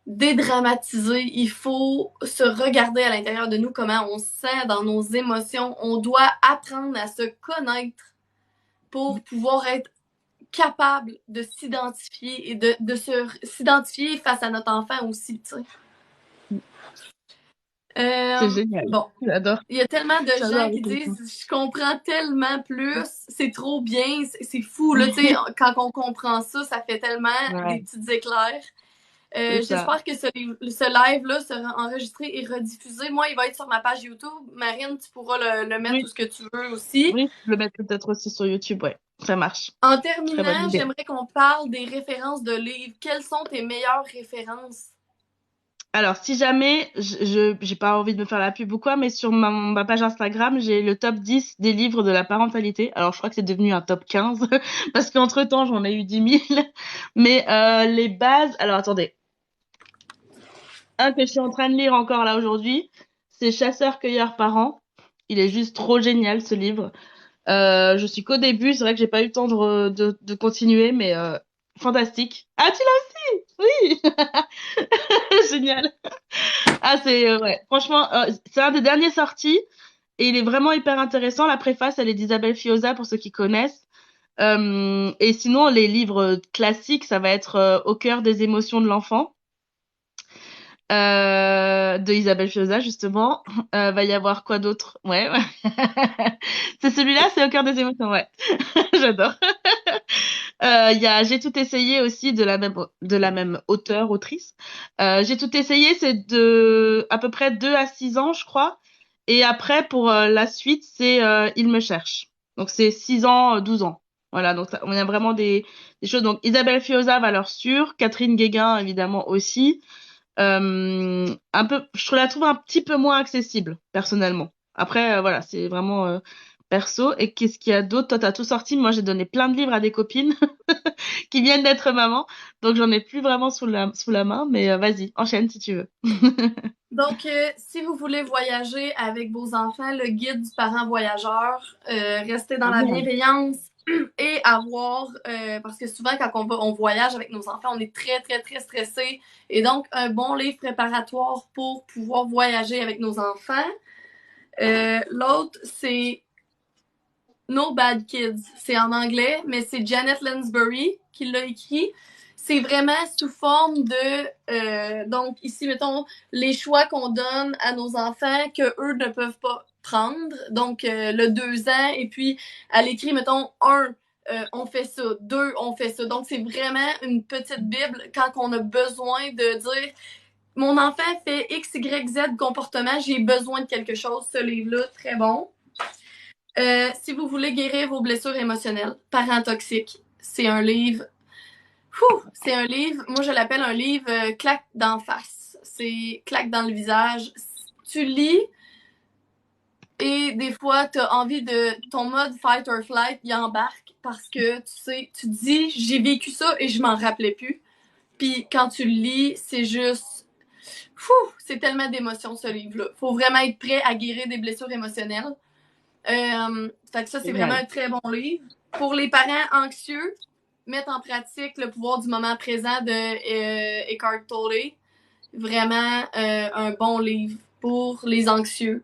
[SPEAKER 2] dédramatiser, il faut se regarder à l'intérieur de nous, comment on se sent dans nos émotions. On doit apprendre à se connaître pour pouvoir être capable de s'identifier et s'identifier face à notre enfant aussi, tu sais.
[SPEAKER 1] C'est génial.
[SPEAKER 2] Bon,
[SPEAKER 1] J'adore.
[SPEAKER 2] il y a tellement de gens
[SPEAKER 1] J'adore
[SPEAKER 2] qui
[SPEAKER 1] écouter ça.
[SPEAKER 2] disent je comprends tellement plus, c'est trop bien, c'est fou là, tu sais, quand on comprend ça, ça fait tellement des
[SPEAKER 1] Ouais,
[SPEAKER 2] petits éclairs.
[SPEAKER 1] c'est ça.
[SPEAKER 2] J'espère que ce live-là sera enregistré et rediffusé. Moi, il va être sur ma page YouTube. Marine, tu pourras le mettre où
[SPEAKER 1] Oui,
[SPEAKER 2] ce que tu veux aussi.
[SPEAKER 1] oui, je le mettrai peut-être aussi sur YouTube, ouais. Ça marche.
[SPEAKER 2] En
[SPEAKER 1] Très bonne
[SPEAKER 2] terminant,
[SPEAKER 1] idée.
[SPEAKER 2] j'aimerais qu'on parle des références de livres. Quelles sont tes meilleures références?
[SPEAKER 1] Alors, si jamais, j'ai pas envie de me faire la pub ou quoi, mais sur ma page Instagram, j'ai le top 10 des livres de la parentalité. Alors, je crois que c'est devenu un top 15, parce qu'entre-temps, j'en ai eu 10 000. Mais les bases... Alors, attendez. Un que je suis en train de lire encore là aujourd'hui, c'est Chasseurs-cueilleurs parents. Il est juste trop génial, ce livre. Je suis qu'au début, c'est vrai que j'ai pas eu le temps de continuer, mais fantastique. Ah, tu l'as aussi? Oui! Génial. Ah, c'est ouais. Franchement, c'est un des derniers sortis et il est vraiment hyper intéressant. La préface, elle est d'Isabelle Fioza pour ceux qui connaissent. Et sinon, les livres classiques, ça va être Au cœur des émotions de l'enfant de Isabelle Fioza justement. Va y avoir quoi d'autre? Ouais, ouais. C'est celui-là, c'est Au cœur des émotions, ouais. J'adore. Il y a J'ai tout essayé aussi de la même auteure, autrice. J'ai tout essayé, c'est de à peu près 2 à 6 ans, je crois. Et après, pour la suite, c'est Il me cherche. Donc c'est 6 ans, 12 ans. Voilà, donc on a vraiment des choses. Donc Isabelle Fioza, valeur sûre. Catherine Guéguin, évidemment, aussi. Je la trouve un petit peu moins accessible, personnellement. Après, voilà, c'est vraiment perso. Et qu'est-ce qu'il y a d'autre? Toi, t'as tout sorti. Moi, j'ai donné plein de livres à des copines qui viennent d'être maman. Donc, j'en ai plus vraiment sous la main. Mais vas-y, enchaîne si tu veux.
[SPEAKER 2] Donc, si vous voulez voyager avec vos enfants, le guide du parent voyageur, restez dans la
[SPEAKER 1] Génial.
[SPEAKER 2] bienveillance et avoir, parce que souvent quand on voyage avec nos enfants, on est très, très, très stressé. Et donc, un bon livre préparatoire pour pouvoir voyager avec nos enfants. L'autre, c'est No Bad Kids. C'est en anglais, mais c'est Janet Lansbury qui l'a écrit. C'est vraiment sous forme de donc ici mettons les choix qu'on donne à nos enfants que eux ne peuvent pas prendre. Donc le 2 ans et puis elle écrit mettons on fait ça, 2 on fait ça. Donc c'est vraiment une petite bible quand on a besoin de dire mon enfant fait X Y Z comportement, j'ai besoin de quelque chose. Ce livre-là très bon. Si vous voulez guérir vos blessures émotionnelles, Parents toxiques, c'est un livre. C'est un livre, moi je l'appelle un livre claque d'en face. C'est claque dans le visage. Tu lis et des fois tu as envie de. Ton mode fight or flight, il embarque parce que tu sais, tu dis j'ai vécu ça et je m'en rappelais plus. Puis quand tu le lis, c'est juste. c'est tellement d'émotions, ce livre-là. Faut vraiment être prêt à guérir des blessures émotionnelles. Fait que ça, c'est vraiment un très bon livre. Pour les parents anxieux, mettre en pratique le pouvoir du moment présent de Eckhart Tolle. Vraiment un bon livre pour les anxieux.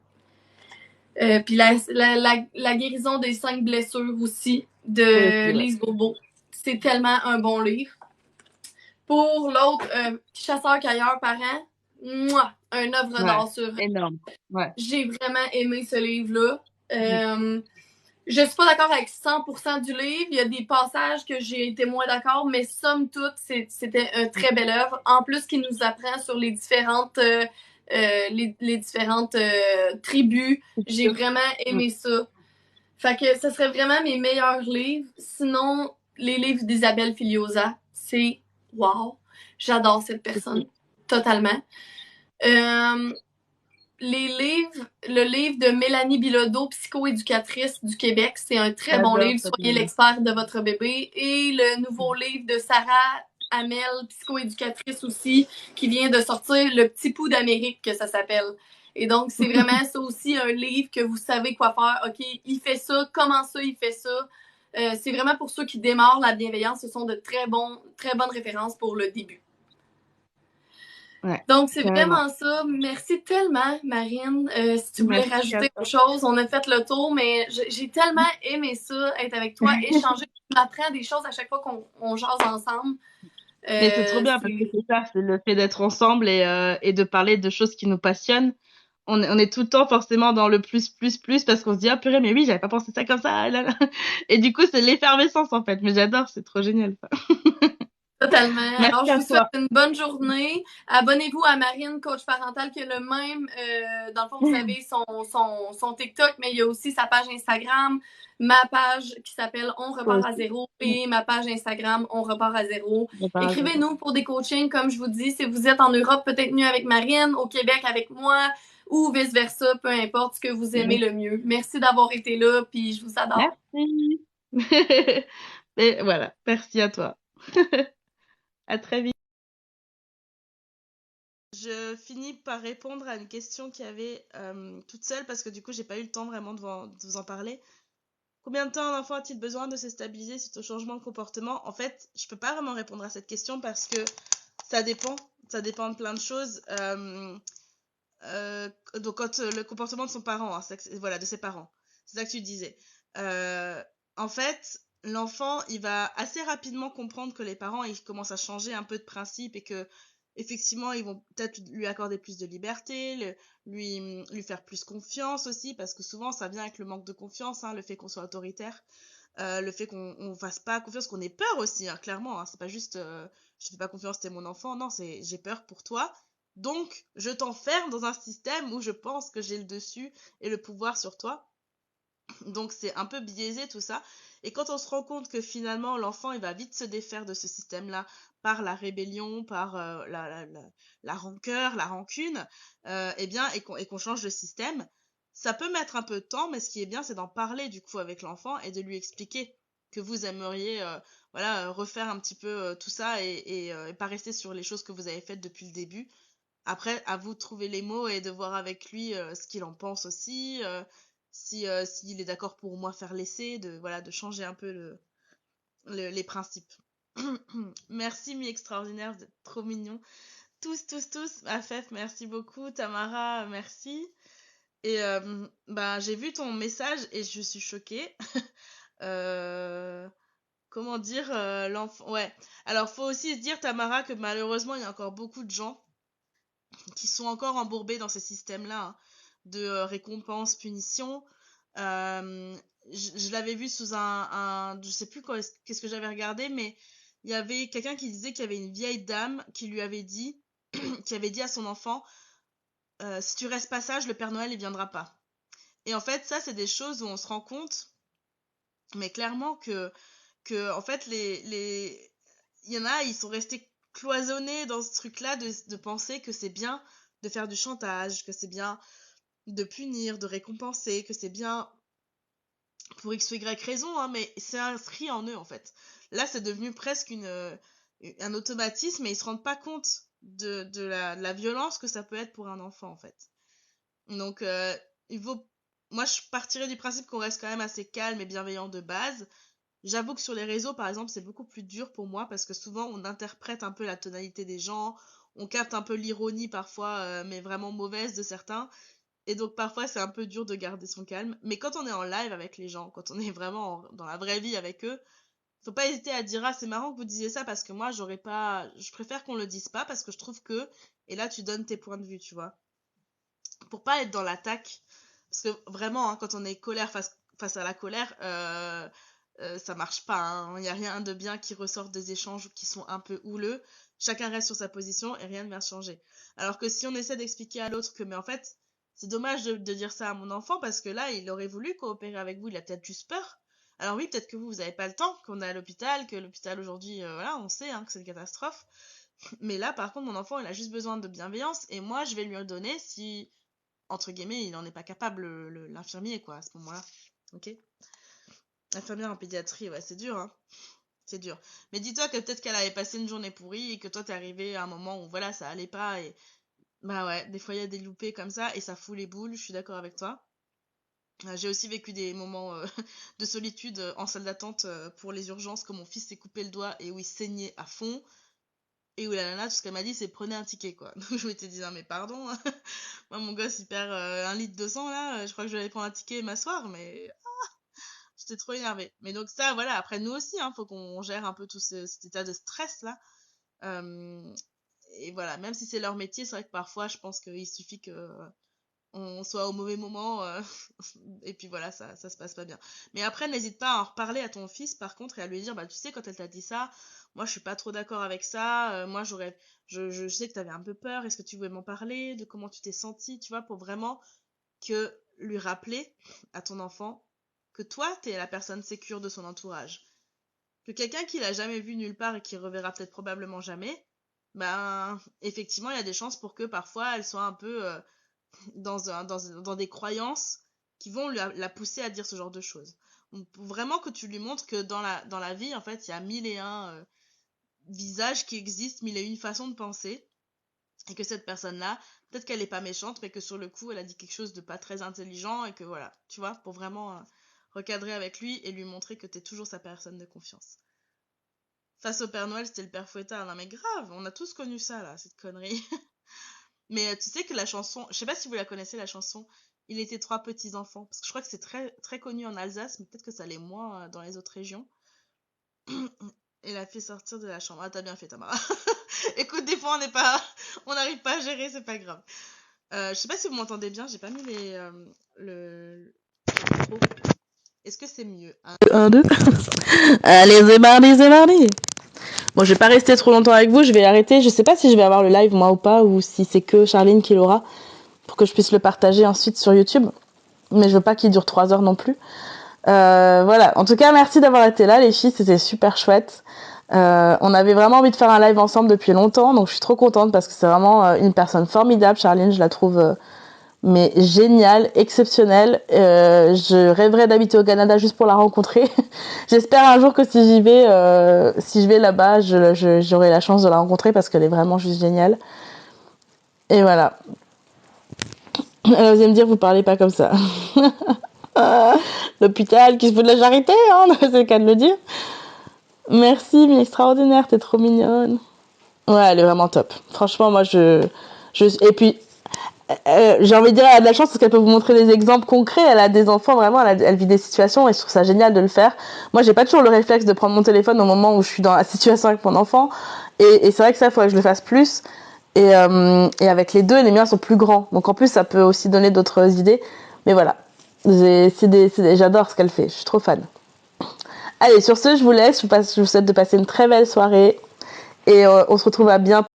[SPEAKER 2] Puis la guérison des 5 blessures aussi de Lise Bourbeau. C'est tellement un bon livre. Pour l'autre, Chasseur-cueilleur parent, moi, un œuvre d'art sur.
[SPEAKER 1] Énorme. Ouais.
[SPEAKER 2] J'ai vraiment aimé ce livre-là. Je suis pas d'accord avec 100% du livre. Il y a des passages que j'ai été moins d'accord, mais somme toute, c'était une très belle œuvre. En plus, qui nous apprend sur les différentes les différentes tribus. J'ai vraiment aimé ça. Fait que ce serait vraiment mes meilleurs livres. Sinon, les livres d'Isabelle Filiosa, c'est wow. J'adore cette personne. Totalement. Le livre de Mélanie Bilodeau, psychoéducatrice du Québec, c'est un très bon livre. Soyez l'expert de votre bébé. Et le nouveau livre de Sarah Hamel, psychoéducatrice aussi, qui vient de sortir Le Petit Pouls d'Amérique, que ça s'appelle. Et donc, c'est vraiment ça aussi, un livre que vous savez quoi faire. OK, il fait ça. Comment ça, il fait ça? C'est vraiment pour ceux qui démarrent la bienveillance. Ce sont de très bonnes références pour le début.
[SPEAKER 1] Ouais,
[SPEAKER 2] donc, c'est vraiment ça. Merci tellement, Marine. Si tu voulais rajouter quelque chose, on a fait le tour, mais j'ai tellement aimé ça, être avec toi, échanger. On apprend des choses à chaque fois qu'on jase ensemble.
[SPEAKER 1] Mais c'est trop bien parce que c'est ça, c'est le fait d'être ensemble et de parler de choses qui nous passionnent. On est tout le temps forcément dans le plus parce qu'on se dit, ah purée, mais oui, j'avais pas pensé ça comme ça. Là, là. Et du coup, c'est l'effervescence en fait. Mais j'adore, c'est trop génial.
[SPEAKER 2] Totalement.
[SPEAKER 1] Merci.
[SPEAKER 2] Alors, je vous souhaite une bonne journée. Abonnez-vous à Marine, coach parental, qui est le même. Dans le fond, vous savez, son TikTok, mais il y a aussi sa page Instagram, ma page qui s'appelle On repart à zéro et ma page Instagram On repart à zéro. Écrivez-nous pour des coachings, comme je vous dis. Si vous êtes en Europe, peut-être mieux avec Marine, au Québec avec moi ou vice-versa, peu importe ce que vous aimez le mieux. Merci d'avoir été là, puis je vous adore.
[SPEAKER 1] Merci. Et voilà, merci à toi. À très vite. Je finis par répondre à une question qu'il y avait toute seule parce que du coup j'ai pas eu le temps vraiment de vous en parler. Combien de temps un enfant a-t-il besoin de se stabiliser suite au changement de comportement? En fait, je peux pas vraiment répondre à cette question parce que ça dépend de plein de choses. Donc quand le comportement de son parent, hein, voilà, de ses parents, c'est ça que tu disais. En fait, l'enfant, il va assez rapidement comprendre que les parents, ils commencent à changer un peu de principe et que effectivement, ils vont peut-être lui accorder plus de liberté, lui faire plus confiance aussi, parce que souvent, ça vient avec le manque de confiance, hein, le fait qu'on soit autoritaire, le fait qu'on fasse pas confiance, qu'on ait peur aussi, hein, clairement. Hein, c'est pas juste je fais pas confiance, t'es mon enfant. Non, c'est j'ai peur pour toi. Donc, je t'enferme dans un système où je pense que j'ai le dessus et le pouvoir sur toi. Donc, c'est un peu biaisé tout ça. Et quand on se rend compte que finalement, l'enfant, il va vite se défaire de ce système-là par la rébellion, par la rancœur, la rancune, eh bien, et qu'on change de système, ça peut mettre un peu de temps, mais ce qui est bien, c'est d'en parler du coup avec l'enfant et de lui expliquer que vous aimeriez voilà, refaire un petit peu tout ça et pas rester sur les choses que vous avez faites depuis le début. Après, à vous de trouver les mots et de voir avec lui ce qu'il en pense aussi, s'il est d'accord pour moi faire l'essai, voilà, de changer un peu les principes. Merci, mi extraordinaire, vous êtes trop mignons. Tous. Afef, merci beaucoup. Tamara, merci. Et bah, j'ai vu ton message et je suis choquée. Comment dire, l'enfant. Ouais. Alors, faut aussi se dire, Tamara, que malheureusement, il y a encore beaucoup de gens qui sont encore embourbés dans ces systèmes-là, hein, de récompense, punition. Je l'avais vu sous je sais plus qu'est-ce que j'avais regardé, mais il y avait quelqu'un qui disait qu'il y avait une vieille dame qui lui avait dit, qui avait dit à son enfant, si tu restes pas sage, le Père Noël il viendra pas. Et en fait, ça c'est des choses où on se rend compte, mais clairement que en fait il y en a, ils sont restés cloisonnés dans ce truc-là de penser que c'est bien de faire du chantage, que c'est bien de punir, de récompenser, que c'est bien pour X ou Y raison, hein, mais c'est inscrit en eux en fait. Là, c'est devenu presque un automatisme et ils se rendent pas compte de la violence que ça peut être pour un enfant, en fait. Donc, il vaut... Moi, je partirais du principe qu'on reste quand même assez calme et bienveillant de base. J'avoue que sur les réseaux, par exemple, c'est beaucoup plus dur pour moi parce que souvent, on interprète un peu la tonalité des gens, on capte un peu l'ironie parfois, mais vraiment mauvaise de certains. Et donc, parfois, c'est un peu dur de garder son calme. Mais quand on est en live avec les gens, quand on est vraiment dans la vraie vie avec eux, faut pas hésiter à dire, ah, c'est marrant que vous disiez ça parce que moi, j'aurais pas, je préfère qu'on le dise pas parce que je trouve que, et là, tu donnes tes points de vue, tu vois. Pour pas être dans l'attaque. Parce que vraiment, hein, quand on est colère face à la colère, ça marche pas, hein. Il n'y a rien de bien qui ressort des échanges qui sont un peu houleux. Chacun reste sur sa position et rien ne va changer. Alors que si on essaie d'expliquer à l'autre que, mais en fait, c'est dommage de dire ça à mon enfant parce que là, il aurait voulu coopérer avec vous, il a peut-être juste peur. Alors oui, peut-être que vous avez pas le temps, qu'on est à l'hôpital, que l'hôpital aujourd'hui, voilà, on sait hein, que c'est une catastrophe. Mais là, par contre, mon enfant, il a juste besoin de bienveillance et moi, je vais lui en donner si, entre guillemets, il n'en est pas capable, l'infirmier, quoi, à ce moment-là. Ok. Infirmière en pédiatrie, ouais, c'est dur, hein. C'est dur. Mais dis-toi que peut-être qu'elle avait passé une journée pourrie et que toi, t'es arrivé à un moment où, voilà, ça allait pas et... Bah ouais, des fois, il y a des loupés comme ça et ça fout les boules, je suis d'accord avec toi. J'ai aussi vécu des moments de solitude en salle d'attente pour les urgences, quand mon fils s'est coupé le doigt et où il saignait à fond. Et où la nana, tout ce qu'elle m'a dit, c'est prenez un ticket, quoi. Donc je m'étais dit, non mais pardon, moi mon gosse il perd 1 litre de sang là, je crois que je vais aller prendre un ticket et m'asseoir, mais j'étais trop énervée. Mais donc ça, voilà, après nous aussi, hein, faut qu'on gère un peu tout cet état de stress là. Euh, et voilà, même si c'est leur métier, c'est vrai que parfois je pense qu'il suffit que on soit au mauvais moment et puis voilà, ça se passe pas bien. Mais après, n'hésite pas à en reparler à ton fils par contre et à lui dire, bah tu sais, quand elle t'a dit ça, moi je suis pas trop d'accord avec ça, moi je sais que t'avais un peu peur, est-ce que tu voulais m'en parler, de comment tu t'es senti, tu vois, pour vraiment que lui rappeler à ton enfant que toi, t'es la personne sécure de son entourage. Que quelqu'un qui l'a jamais vu nulle part et qui reverra peut-être probablement jamais, ben effectivement, il y a des chances pour que parfois elle soit un peu dans des croyances qui vont la pousser à dire ce genre de choses. Donc, vraiment que tu lui montres que dans la vie, en fait, il y a mille et un visages qui existent, mille et une façons de penser, et que cette personne-là, peut-être qu'elle n'est pas méchante, mais que sur le coup, elle a dit quelque chose de pas très intelligent, et que voilà, tu vois, pour vraiment recadrer avec lui et lui montrer que tu es toujours sa personne de confiance. Face au Père Noël, c'était le Père Fouettard. Non mais grave, on a tous connu ça, là, cette connerie. Mais tu sais que la chanson, je sais pas si vous la connaissez, la chanson Il était trois petits enfants, parce que je crois que c'est très très connu en Alsace, mais peut-être que ça l'est moins dans les autres régions. Et la fait sortir de la chambre. Ah, t'as bien fait, Tamara. Écoute, des fois on n'arrive pas à gérer, c'est pas grave. Je sais pas si vous m'entendez bien, j'ai pas mis le micro. Est-ce que c'est mieux? Un, deux. Allez, c'est mardi. Bon, je vais pas rester trop longtemps avec vous, je vais arrêter. Je sais pas si je vais avoir le live moi ou pas, ou si c'est que Charline qui l'aura, pour que je puisse le partager ensuite sur YouTube. Mais je veux pas qu'il dure 3 heures non plus. Voilà. En tout cas, merci d'avoir été là, les filles. C'était super chouette. On avait vraiment envie de faire un live ensemble depuis longtemps, donc je suis trop contente parce que c'est vraiment une personne formidable. Charline, je la trouve mais géniale, exceptionnelle. Je rêverais d'habiter au Canada juste pour la rencontrer. J'espère un jour que si je vais là-bas, j'aurai la chance de la rencontrer parce qu'elle est vraiment juste géniale. Et voilà. Vous allez me dire, vous parlez pas comme ça. L'hôpital qui se fout de la charité, hein, c'est le cas de le dire. Merci, mais extraordinaire, t'es trop mignonne. Ouais, elle est vraiment top. Franchement, moi, et puis, j'ai envie de dire, elle a de la chance parce qu'elle peut vous montrer des exemples concrets. Elle a des enfants, vraiment, elle vit des situations et je trouve ça génial de le faire. Moi, j'ai pas toujours le réflexe de prendre mon téléphone au moment où je suis dans la situation avec mon enfant. Et c'est vrai que ça, il faudrait que je le fasse plus. Et avec les deux, les miens sont plus grands. Donc en plus, ça peut aussi donner d'autres idées. Mais voilà. J'adore ce qu'elle fait. Je suis trop fan. Allez, sur ce, je vous laisse. Je vous souhaite de passer une très belle soirée. Et on se retrouve à bientôt.